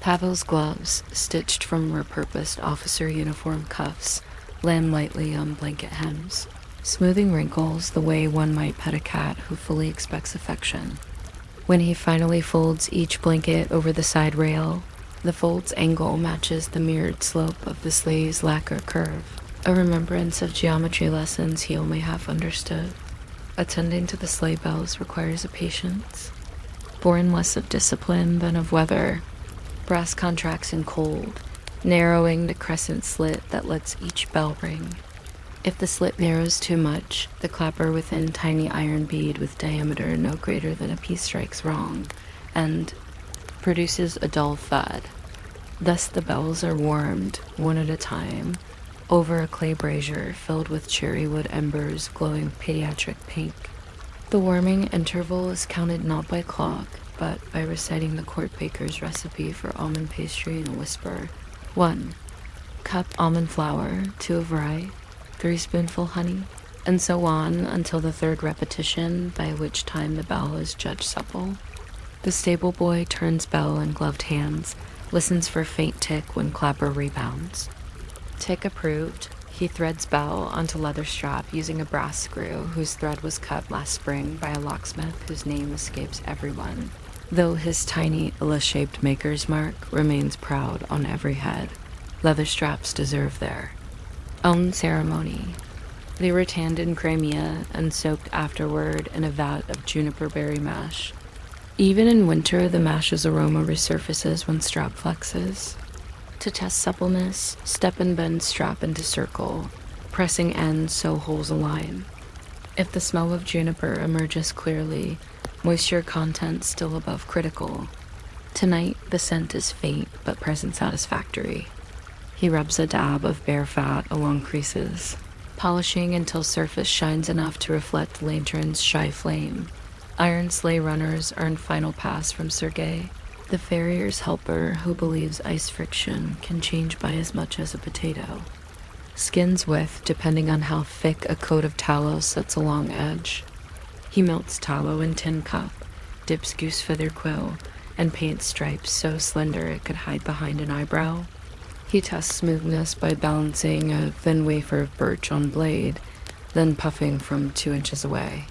Pavel's gloves, stitched from repurposed officer uniform cuffs, land lightly on blanket hems, smoothing wrinkles the way one might pet a cat who fully expects affection. When he finally folds each blanket over the side rail, the fold's angle matches the mirrored slope of the sleigh's lacquer curve, a remembrance of geometry lessons he only half understood. Attending to the sleigh bells requires a patience, born less of discipline than of weather. Brass contracts in cold, narrowing the crescent slit that lets each bell ring. If the slit narrows too much, the clapper within tiny iron bead with diameter no greater than a pea strikes wrong, and produces a dull thud. Thus the bells are warmed, one at a time, over a clay brazier filled with cherry wood embers glowing pediatric pink. The warming interval is counted not by clock, but by reciting the court baker's recipe for almond pastry in a whisper. 1 cup almond flour, 2 of rye, 3 spoonful honey, and so on until the 3rd repetition, by which time the bell is judged supple. The stable boy turns bell in gloved hands, listens for faint tick when clapper rebounds. Tick approved, he threads bell onto leather strap using a brass screw whose thread was cut last spring by a locksmith whose name escapes everyone, though his tiny Illa-shaped maker's mark remains proud on every head. Leather straps deserve their own ceremony. They were tanned in Crimea and soaked afterward in a vat of juniper berry mash. Even in winter, the mash's aroma resurfaces when strap flexes. To test suppleness, Stepan bends strap into circle, pressing ends so holes align. If the smell of juniper emerges clearly, moisture content still above critical. Tonight, the scent is faint but present satisfactory. He rubs a dab of bare fat along creases, polishing until surface shines enough to reflect the lantern's shy flame. Iron sleigh runners earn final pass from Sergei, the farrier's helper who believes ice friction can change by as much as a potato. skins width depending on how thick a coat of tallow sits along edge. He melts tallow in tin cup, dips goose feather quill, and paints stripes so slender it could hide behind an eyebrow. He tests smoothness by balancing a thin wafer of birch on blade, then puffing from 2 inches away.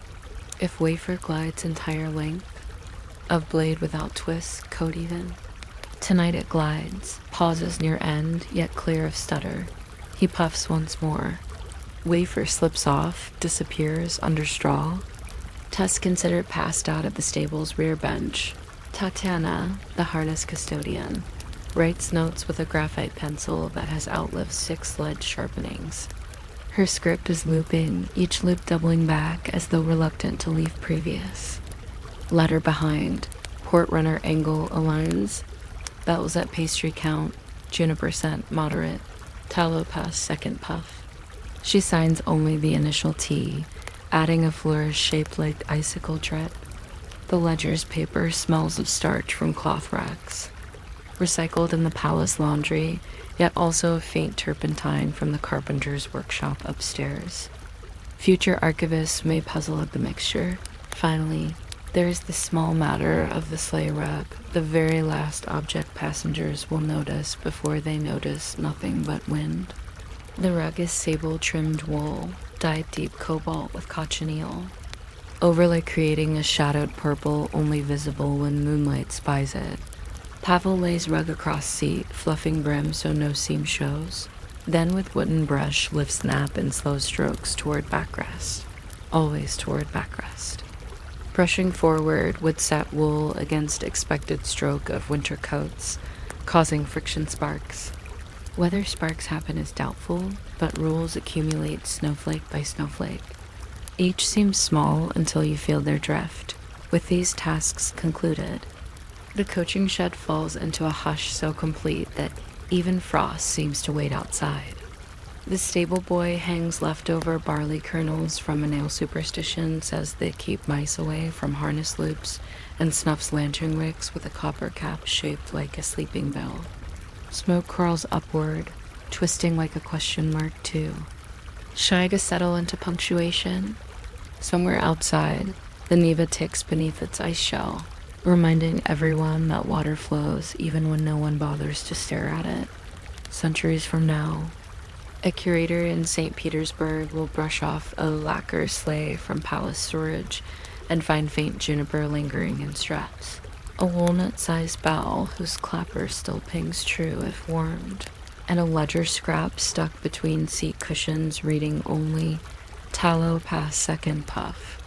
If wafer glides entire length, of blade without twist, coat even. Tonight it glides, pauses near end, yet clear of stutter. He puffs once more. Wafer slips off, disappears under straw. Tess considered passed out at the stable's rear bench. Tatiana, the harness custodian, writes notes with a graphite pencil that has outlived 6 lead sharpenings. Her script is looping, each loop doubling back as though reluctant to leave previous. Letter behind, port runner angle aligns, bells at pastry count, juniper scent moderate, tallow pass second puff. She signs only the initial T, adding a flourish shaped like icicle drip. The ledger's paper smells of starch from cloth racks, recycled in the palace laundry, yet also a faint turpentine from the carpenter's workshop upstairs. Future archivists may puzzle at the mixture. Finally, there is the small matter of the sleigh rug, the very last object passengers will notice before they notice nothing but wind. The rug is sable-trimmed wool, dyed deep cobalt with cochineal, overlay creating a shadowed purple only visible when moonlight spies it. Pavel lays rug across seat, fluffing brim so no seam shows. Then with wooden brush lifts nap in slow strokes toward backrest. Always toward backrest. Brushing forward would set wool against expected stroke of winter coats, causing friction sparks. Whether sparks happen is doubtful, but rules accumulate snowflake by snowflake. Each seems small until you feel their drift. With these tasks concluded, the coaching shed falls into a hush so complete that even frost seems to wait outside. The stable boy hangs leftover barley kernels from a nail superstition, says they keep mice away from harness loops, and snuffs lantern wicks with a copper cap shaped like a sleeping bell. Smoke crawls upward, twisting like a question mark too. Shiga settle into punctuation. Somewhere outside, the Neva ticks beneath its ice shell, reminding everyone that water flows even when no one bothers to stare at it. Centuries from now, a curator in St. Petersburg will brush off a lacquer sleigh from palace storage and find faint juniper lingering in straps. A walnut-sized bell whose clapper still pings true if warmed, and a ledger scrap stuck between seat cushions reading only tallow past second puff.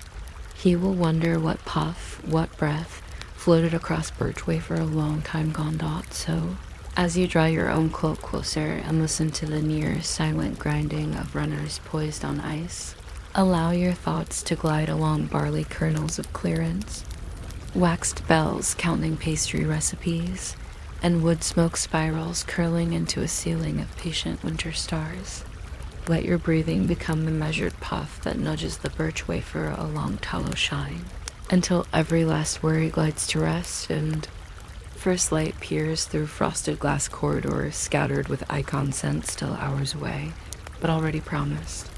He will wonder what puff, what breath, floated across birch wafer a long time gone dot so. As you draw your own cloak closer and listen to the near silent grinding of runners poised on ice, allow your thoughts to glide along barley kernels of clearance, waxed bells counting pastry recipes, and wood smoke spirals curling into a ceiling of patient winter stars. Let your breathing become the measured puff that nudges the birch wafer along tallow shine, until every last worry glides to rest and first light peers through frosted glass corridors scattered with icon scents still hours away, but already promised.